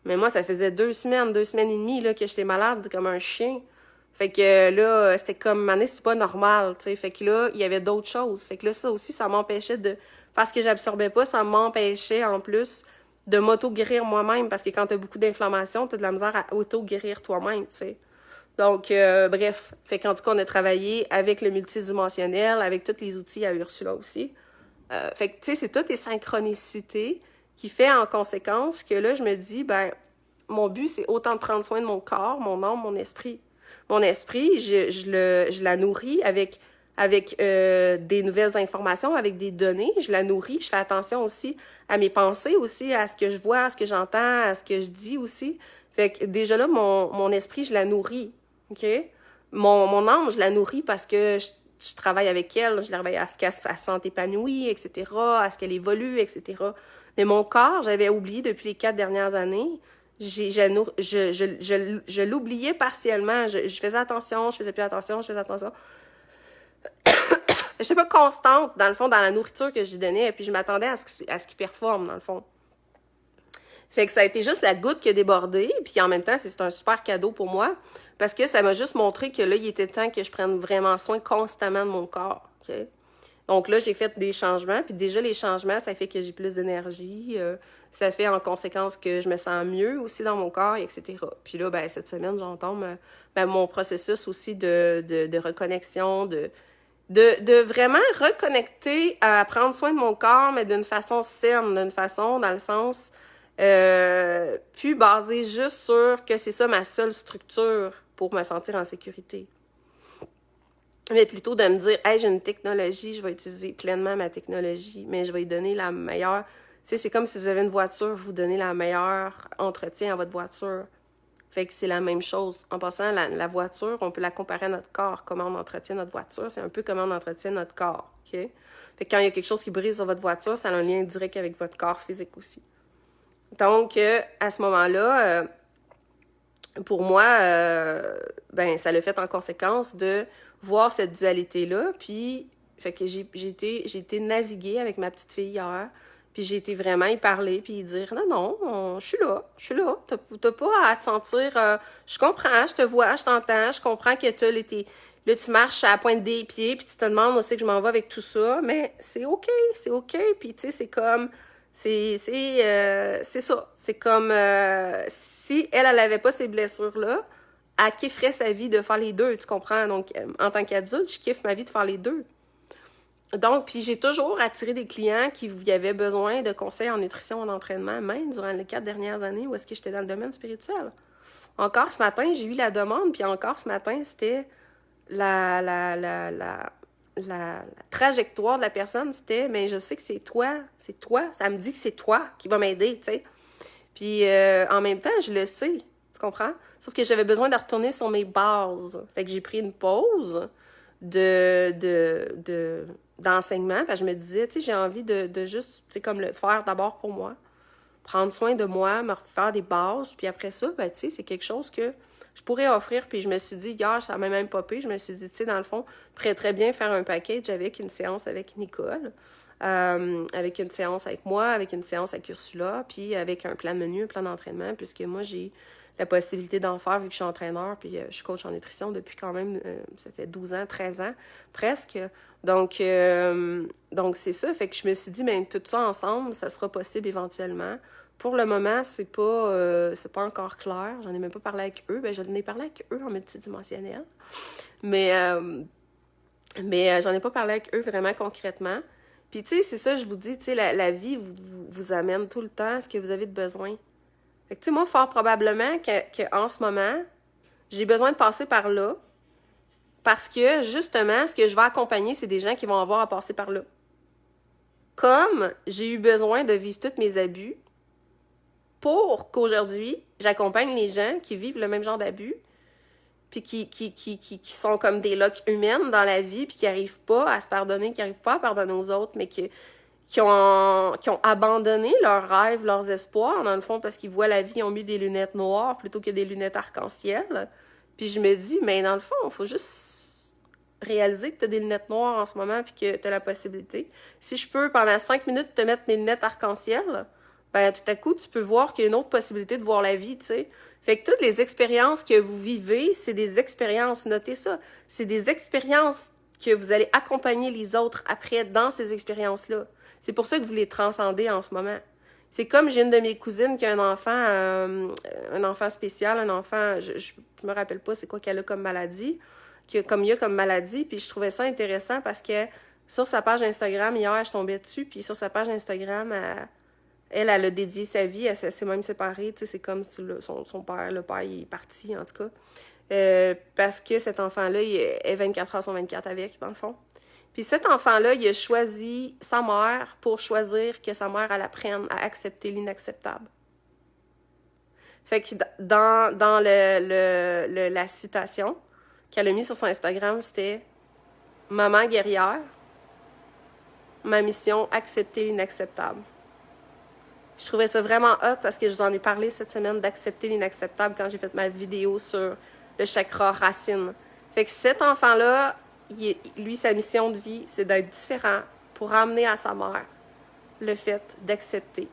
Mais moi, ça faisait 2 semaines et demie là, que j'étais malade comme un chien. Fait que là, c'était comme, c'est pas normal, tu sais. Fait que là, il y avait d'autres choses. Fait que là, ça aussi, ça m'empêchait de... Parce que j'absorbais pas, ça m'empêchait, en plus, de m'auto-guérir moi-même. Parce que quand t'as beaucoup d'inflammation, t'as de la misère à auto-guérir toi-même, tu sais. Donc, bref. Fait qu'en tout cas, on a travaillé avec le multidimensionnel, avec tous les outils à Ursula aussi. Fait que, tu sais, c'est toutes les synchronicités qui fait en conséquence que là, je me dis, ben, mon but, c'est autant de prendre soin de mon corps, mon âme, mon esprit. Mon esprit, je la nourris avec des nouvelles informations, avec des données. Je la nourris. Je fais attention aussi à mes pensées, aussi à ce que je vois, à ce que j'entends, à ce que je dis aussi. Fait que déjà là, mon esprit, je la nourris. OK? Mon âme, je la nourris parce que je travaille avec elle. Je travaille à ce qu'elle se sente épanouie, etc., à ce qu'elle évolue, etc. Mais mon corps, j'avais oublié depuis les 4 dernières années. Je l'oubliais partiellement. Je faisais attention, je faisais plus attention, je faisais attention. Je n'étais pas constante, dans le fond, dans la nourriture que je lui donnais, et puis je m'attendais à ce qu'il performe, dans le fond. Fait que ça a été juste la goutte qui a débordé, puis en même temps, c'est un super cadeau pour moi, parce que ça m'a juste montré que là, il était temps que je prenne vraiment soin constamment de mon corps, OK? Donc là, j'ai fait des changements, puis déjà, les changements, ça fait que j'ai plus d'énergie, ça fait en conséquence que je me sens mieux aussi dans mon corps, etc. Puis là, ben cette semaine, j'entame mon processus aussi de reconnexion, de vraiment reconnecter à prendre soin de mon corps, mais d'une façon saine, d'une façon dans le sens plus basée juste sur que c'est ça ma seule structure pour me sentir en sécurité. Mais plutôt de me dire, hey, j'ai une technologie, je vais utiliser pleinement ma technologie, mais je vais lui donner la meilleure. Tu sais, c'est comme si vous avez une voiture, vous donnez la meilleure entretien à votre voiture. Fait que c'est la même chose. En passant, la voiture, on peut la comparer à notre corps. Comment on entretient notre voiture, c'est un peu comment on entretient notre corps. OK? Fait que quand il y a quelque chose qui brise sur votre voiture, ça a un lien direct avec votre corps physique aussi. Donc, à ce moment-là, pour moi, ça l'a fait en conséquence de voir cette dualité-là, puis fait que j'ai été naviguer avec ma petite fille hier, puis j'ai été vraiment y parler, puis y dire « Non, je suis là, t'as pas à te sentir... je comprends, je te vois, je t'entends, je comprends que t'as Là, tu marches à la pointe des pieds, puis tu te demandes aussi que je m'en vais avec tout ça, mais c'est OK, puis tu sais, c'est comme, c'est ça. C'est comme, si elle avait pas ces blessures-là, elle kifferait sa vie de faire les deux, tu comprends? Donc, en tant qu'adulte, je kiffe ma vie de faire les deux. Donc, puis j'ai toujours attiré des clients qui avaient besoin de conseils en nutrition, en entraînement, même durant les 4 dernières années où est-ce que j'étais dans le domaine spirituel. Encore ce matin, j'ai eu la demande, puis encore ce matin, c'était la trajectoire de la personne, c'était, mais je sais que c'est toi, ça me dit que c'est toi qui va m'aider, tu sais. Puis en même temps, je le sais, tu comprends? Sauf que j'avais besoin de retourner sur mes bases. Fait que j'ai pris une pause d'enseignement, parce que je me disais, tu sais, j'ai envie de juste, tu sais, comme le faire d'abord pour moi, prendre soin de moi, me refaire des bases, puis après ça, ben, tu sais, c'est quelque chose que je pourrais offrir, puis je me suis dit, gars, ça m'a même popé, je me suis dit, tu sais, dans le fond, je pourrais très bien faire un package avec une séance avec Nicole, avec une séance avec moi, avec une séance avec Ursula, puis avec un plan de menu, un plan d'entraînement, puisque moi, j'ai la possibilité d'en faire vu que je suis entraîneur, puis je suis coach en nutrition depuis quand même, ça fait 12 ans, 13 ans, presque. Donc c'est ça. Fait que je me suis dit, ben tout ça ensemble, ça sera possible éventuellement. Pour le moment, c'est pas encore clair. J'en ai même pas parlé avec eux. Ben, j'en ai parlé avec eux en multidimensionnel. Mais j'en ai pas parlé avec eux vraiment concrètement. Puis, tu sais, c'est ça, je vous dis, tu sais, la vie vous amène tout le temps à ce que vous avez de besoin. Fait que, tu sais, moi, fort probablement qu'en ce moment, j'ai besoin de passer par là parce que, justement, ce que je vais accompagner, c'est des gens qui vont avoir à passer par là. Comme j'ai eu besoin de vivre tous mes abus pour qu'aujourd'hui, j'accompagne les gens qui vivent le même genre d'abus puis qui sont comme des loques humaines dans la vie puis qui n'arrivent pas à se pardonner, qui n'arrivent pas à pardonner aux autres, mais qui ont abandonné leurs rêves, leurs espoirs, dans le fond, parce qu'ils voient la vie, ils ont mis des lunettes noires plutôt que des lunettes arc-en-ciel. Puis je me dis, mais dans le fond, il faut juste réaliser que tu as des lunettes noires en ce moment puis que tu as la possibilité. Si je peux, pendant 5 minutes, te mettre mes lunettes arc-en-ciel, ben tout à coup, tu peux voir qu'il y a une autre possibilité de voir la vie, tu sais. Fait que toutes les expériences que vous vivez, c'est des expériences, notez ça, c'est des expériences que vous allez accompagner les autres après dans ces expériences-là. C'est pour ça que vous les transcendez en ce moment. C'est comme j'ai une de mes cousines qui a un enfant spécial, un enfant, je me rappelle pas c'est quoi qu'elle a comme maladie, il y a comme maladie, puis je trouvais ça intéressant parce que sur sa page Instagram, hier, je tombais dessus, puis sur sa page Instagram, elle a dédié sa vie, elle s'est même séparée, tu sais, c'est comme son père, le père, il est parti, en tout cas, parce que cet enfant-là, il est 24 heures sur 24 avec, dans le fond. Puis cet enfant-là, il a choisi sa mère pour choisir que sa mère, elle apprenne à accepter l'inacceptable. Fait que dans la citation qu'elle a mise sur son Instagram, c'était « Maman guerrière, ma mission, accepter l'inacceptable ». Je trouvais ça vraiment hot parce que je vous en ai parlé cette semaine d'accepter l'inacceptable quand j'ai fait ma vidéo sur le chakra racine. Fait que cet enfant-là, lui, sa mission de vie, c'est d'être différent pour amener à sa mère le fait d'accepter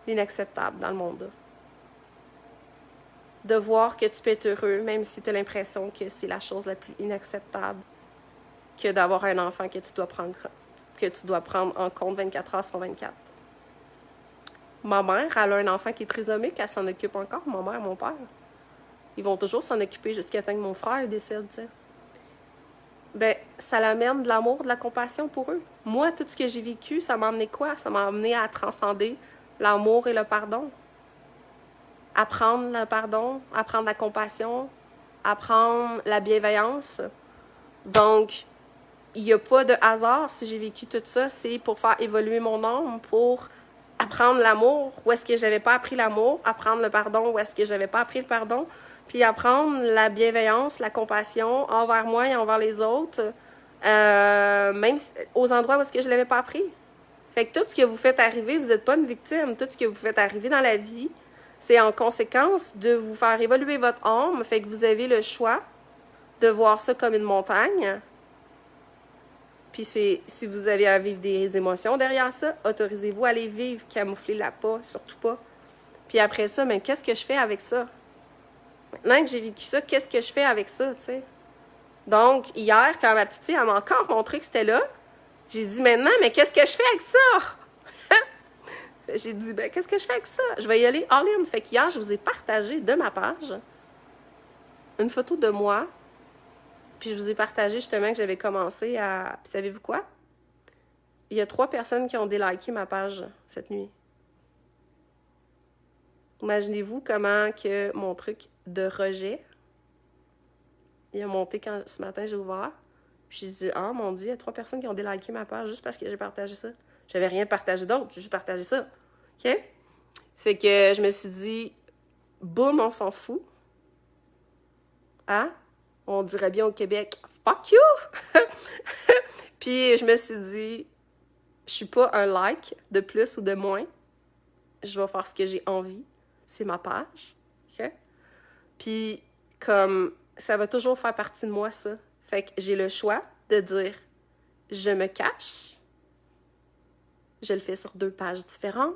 l'inacceptable dans le monde. De voir que tu peux être heureux, même si tu as l'impression que c'est la chose la plus inacceptable que d'avoir un enfant que tu dois prendre en compte 24 heures sur 24. Ma mère, elle a un enfant qui est trisomique, elle s'en occupe encore, ma mère, mon père. Ils vont toujours s'en occuper jusqu'à temps que mon frère décède, tu sais. Ben, ça l'amène de l'amour, de la compassion pour eux. Moi, tout ce que j'ai vécu, ça m'a amené quoi? Ça m'a amené à transcender l'amour et le pardon. Apprendre le pardon, apprendre la compassion, apprendre la bienveillance. Donc, il n'y a pas de hasard si j'ai vécu tout ça. C'est pour faire évoluer mon âme, pour apprendre l'amour où est-ce que j'avais pas appris l'amour, apprendre le pardon où est-ce que j'avais pas appris le pardon, puis apprendre la bienveillance, la compassion envers moi et envers les autres, même aux endroits où est-ce que je l'avais pas appris. Fait que tout ce que vous faites arriver, vous n'êtes pas une victime. Tout ce que vous faites arriver dans la vie, c'est en conséquence de vous faire évoluer votre âme. Fait que vous avez le choix de voir ça comme une montagne. Puis si vous avez à vivre des émotions derrière ça, autorisez-vous à les vivre, camouflez-la pas, surtout pas. Puis après ça, mais qu'est-ce que je fais avec ça? Maintenant que j'ai vécu ça, qu'est-ce que je fais avec ça, tu sais? Donc, hier, quand ma petite fille elle m'a encore montré que c'était là, j'ai dit, maintenant, mais qu'est-ce que je fais avec ça? J'ai dit, ben, qu'est-ce que je fais avec ça? Je vais y aller all-in. Fait qu'hier, je vous ai partagé de ma page une photo de moi. Puis je vous ai partagé justement que j'avais commencé à... Puis savez-vous quoi? Il y a 3 personnes qui ont déliké ma page cette nuit. Imaginez-vous comment que mon truc de rejet, il a monté quand ce matin j'ai ouvert. Puis j'ai dit, ah mon Dieu, il y a 3 personnes qui ont déliké ma page juste parce que j'ai partagé ça. J'avais rien partagé d'autre, j'ai juste partagé ça. OK? Fait que je me suis dit, boum, on s'en fout. Hein? On dirait bien au Québec, fuck you! Puis je me suis dit, je suis pas un like de plus ou de moins. Je vais faire ce que j'ai envie. C'est ma page. OK? Puis comme ça va toujours faire partie de moi, ça. Fait que j'ai le choix de dire, je me cache. Je le fais sur 2 pages différentes.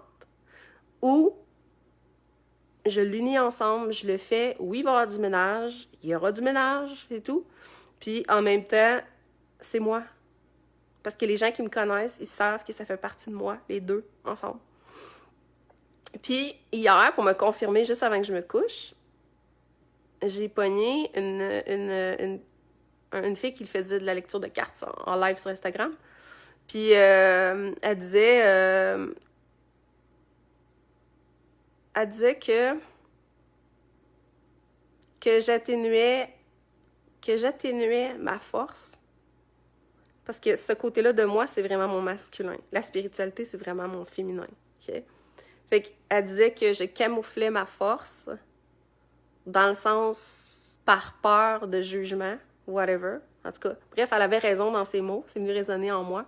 Ou je l'unis ensemble, je le fais, oui, il va y avoir du ménage, il y aura du ménage et tout. Puis en même temps, c'est moi. Parce que les gens qui me connaissent, ils savent que ça fait partie de moi, les 2 ensemble. Puis hier, pour me confirmer, juste avant que je me couche, j'ai pogné une fille qui faisait de la lecture de cartes en live sur Instagram. Puis elle disait que j'atténuais ma force. Parce que ce côté-là de moi, c'est vraiment mon masculin. La spiritualité, c'est vraiment mon féminin. OK? Fait qu'elle disait que je camouflais ma force dans le sens par peur de jugement, whatever. En tout cas, bref, elle avait raison dans ses mots. C'est venu résonner en moi.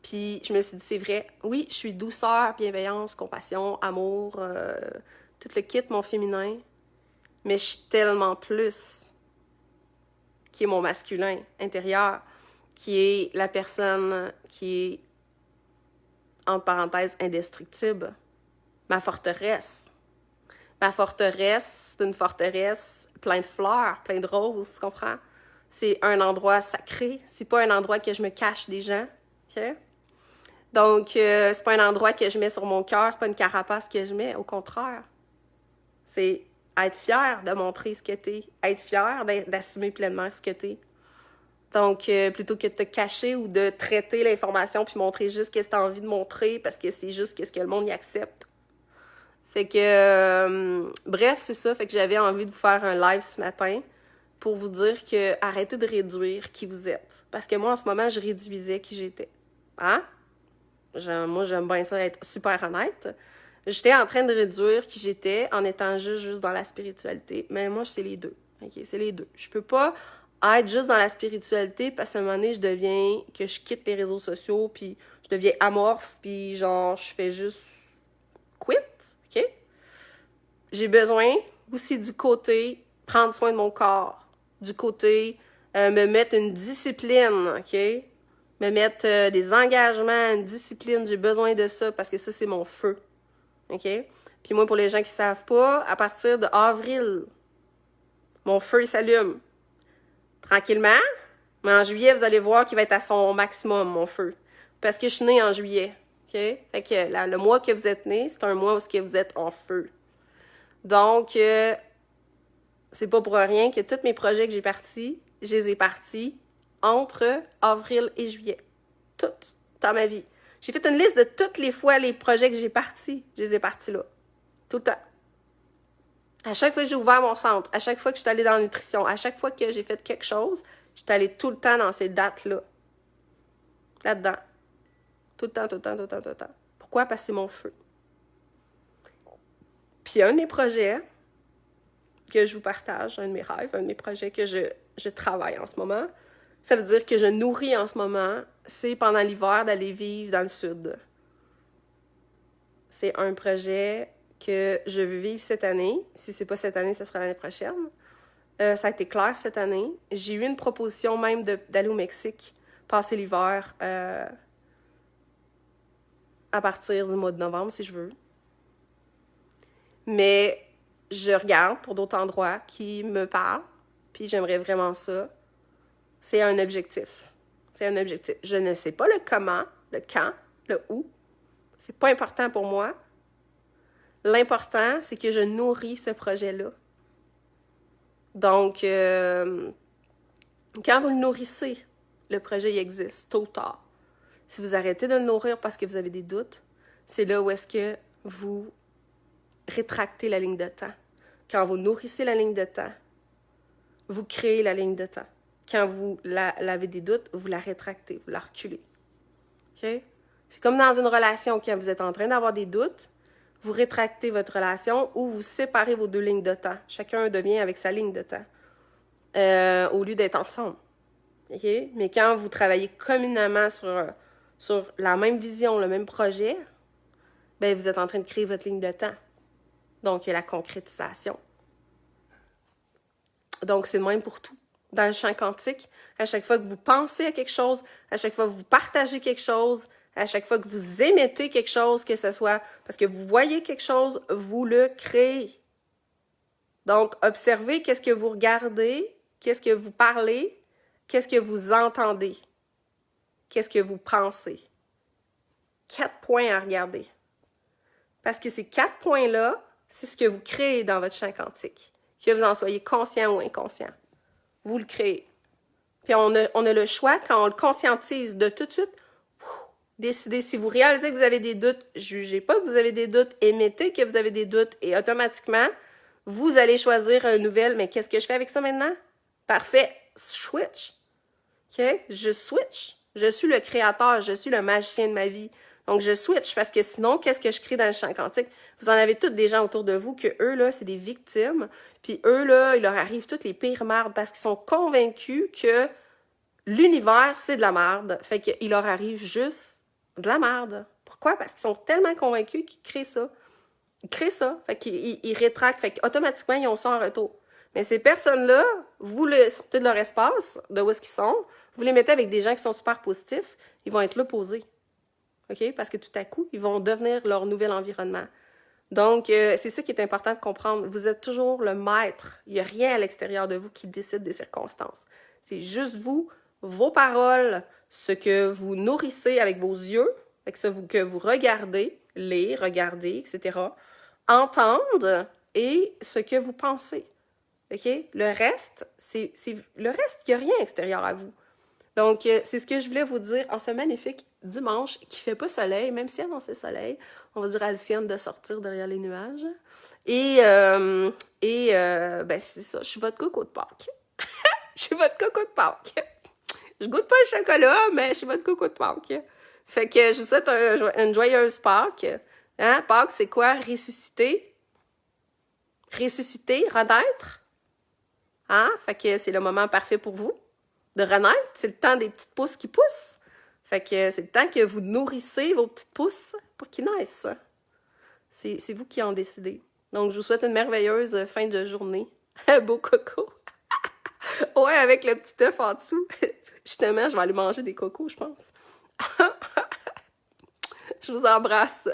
Puis je me suis dit, c'est vrai, oui, je suis douceur, bienveillance, compassion, amour, tout le kit, mon féminin, mais je suis tellement plus qui est mon masculin intérieur, qui est la personne qui est, entre parenthèses, indestructible, ma forteresse. Ma forteresse, c'est une forteresse plein de fleurs, plein de roses, tu comprends? C'est un endroit sacré, c'est pas un endroit que je me cache des gens, OK? Donc, c'est pas un endroit que je mets sur mon cœur, c'est pas une carapace que je mets, au contraire. C'est être fier de montrer ce que t'es, être fier d'assumer pleinement ce que t'es. Donc, plutôt que de te cacher ou de traiter l'information puis montrer juste ce que t'as envie de montrer parce que c'est juste ce que le monde y accepte. Fait que, bref, c'est ça. Fait que j'avais envie de vous faire un live ce matin pour vous dire que arrêtez de réduire qui vous êtes. Parce que moi, en ce moment, je réduisais qui j'étais. Hein? Moi, j'aime bien ça être super honnête. J'étais en train de réduire qui j'étais en étant juste dans la spiritualité. Mais moi, c'est les 2. OK? C'est les 2. Je peux pas être juste dans la spiritualité parce qu'à un moment donné, que je quitte les réseaux sociaux puis je deviens amorphe puis genre, je fais juste quit. OK? J'ai besoin aussi du côté prendre soin de mon corps, du côté me mettre une discipline, OK? Me mettre des engagements, une discipline, j'ai besoin de ça parce que ça, c'est mon feu, OK? Puis moi, pour les gens qui savent pas, à partir de avril, mon feu, il s'allume. Tranquillement, mais en juillet, vous allez voir qu'il va être à son maximum, mon feu. Parce que je suis née en juillet, OK? Fait que le mois que vous êtes né, c'est un mois où vous êtes en feu. Donc, c'est pas pour rien que tous mes projets que j'ai partis, je les ai partis entre avril et juillet. Toutes, dans ma vie. J'ai fait une liste de toutes les fois les projets que j'ai partis, je les ai partis là. Tout le temps. À chaque fois que j'ai ouvert mon centre, à chaque fois que je suis allée dans la nutrition, à chaque fois que j'ai fait quelque chose, je suis allée tout le temps dans ces dates-là. Là-dedans. Tout le temps, tout le temps, tout le temps, tout le temps. Pourquoi? Parce que c'est mon feu. Puis un de mes projets que je vous partage, un de mes rêves, un de mes projets que je travaille en ce moment, ça veut dire que je nourris en ce moment, c'est pendant l'hiver d'aller vivre dans le sud. C'est un projet que je veux vivre cette année. Si c'est pas cette année, ce sera l'année prochaine. Ça a été clair cette année. J'ai eu une proposition même d'aller au Mexique, passer l'hiver à partir du mois de novembre, si je veux. Mais je regarde pour d'autres endroits qui me parlent, puis j'aimerais vraiment ça. C'est un objectif. C'est un objectif. Je ne sais pas le comment, le quand, le où. C'est pas important pour moi. L'important, c'est que je nourris ce projet-là. Donc, quand vous le nourrissez, le projet il existe, tôt ou tard. Si vous arrêtez de le nourrir parce que vous avez des doutes, c'est là où est-ce que vous rétractez la ligne de temps. Quand vous nourrissez la ligne de temps, vous créez la ligne de temps. Quand vous avez des doutes, vous la rétractez, vous la reculez. OK? C'est comme dans une relation, quand vous êtes en train d'avoir des doutes, vous rétractez votre relation ou vous séparez vos deux lignes de temps. Chacun devient avec sa ligne de temps au lieu d'être ensemble. Okay? Mais quand vous travaillez communément sur la même vision, le même projet, ben vous êtes en train de créer votre ligne de temps. Donc, il y a la concrétisation. Donc, c'est le même pour tout. Dans le champ quantique, à chaque fois que vous pensez à quelque chose, à chaque fois que vous partagez quelque chose, à chaque fois que vous émettez quelque chose, que ce soit parce que vous voyez quelque chose, vous le créez. Donc, observez qu'est-ce que vous regardez, qu'est-ce que vous parlez, qu'est-ce que vous entendez, qu'est-ce que vous pensez. 4 points à regarder. Parce que ces 4 points-là, c'est ce que vous créez dans votre champ quantique. Que vous en soyez conscient ou inconscient. Vous le créez. Puis on a le choix, quand on le conscientise de tout de suite, décidez. Si vous réalisez que vous avez des doutes, jugez pas que vous avez des doutes, émettez que vous avez des doutes et automatiquement, vous allez choisir un nouvel. Mais qu'est-ce que je fais avec ça maintenant? Parfait. Switch. OK? Je switch. Je suis le créateur, je suis le magicien de ma vie. Donc, je switch parce que sinon, qu'est-ce que je crée dans le champ quantique? Vous en avez tous des gens autour de vous que eux, là, c'est des victimes. Puis eux, là, il leur arrive toutes les pires merdes parce qu'ils sont convaincus que l'univers, c'est de la merde. Fait qu'il leur arrive juste de la merde. Pourquoi? Parce qu'ils sont tellement convaincus qu'ils créent ça. Ils créent ça. Fait qu'ils rétractent. Fait qu'automatiquement, ils ont ça en retour. Mais ces personnes-là, vous les sortez de leur espace, de où est-ce qu'ils sont, vous les mettez avec des gens qui sont super positifs, ils vont être l'opposé. OK? Parce que tout à coup, ils vont devenir leur nouvel environnement. Donc, c'est ça qui est important de comprendre. Vous êtes toujours le maître. Il n'y a rien à l'extérieur de vous qui décide des circonstances. C'est juste vous, vos paroles, ce que vous nourrissez avec vos yeux, avec ce que vous regardez, regardez, etc., entendre et ce que vous pensez. OK? Le reste, le reste, il n'y a rien extérieur à vous. Donc, c'est ce que je voulais vous dire en ce magnifique dimanche qui fait pas soleil, même si annoncé soleil. On va dire à Lucienne de sortir derrière les nuages. Et ben c'est ça, je suis votre coco de Pâques. Je suis votre coco de Pâques. Je goûte pas le chocolat, mais je suis votre coco de Pâques. Fait que je vous souhaite une joyeuse Pâques. Hein? Pâques, c'est quoi? Ressusciter. Ressusciter, renaître. Hein? Fait que c'est le moment parfait pour vous de renaître. C'est le temps des petites pousses qui poussent. Fait que c'est le temps que vous nourrissez vos petites pousses pour qu'ils naissent. C'est vous qui en décidez. Donc, je vous souhaite une merveilleuse fin de journée. Un beau coco. Ouais, avec le petit œuf en dessous. Justement, je vais aller manger des cocos, je pense. Je vous embrasse.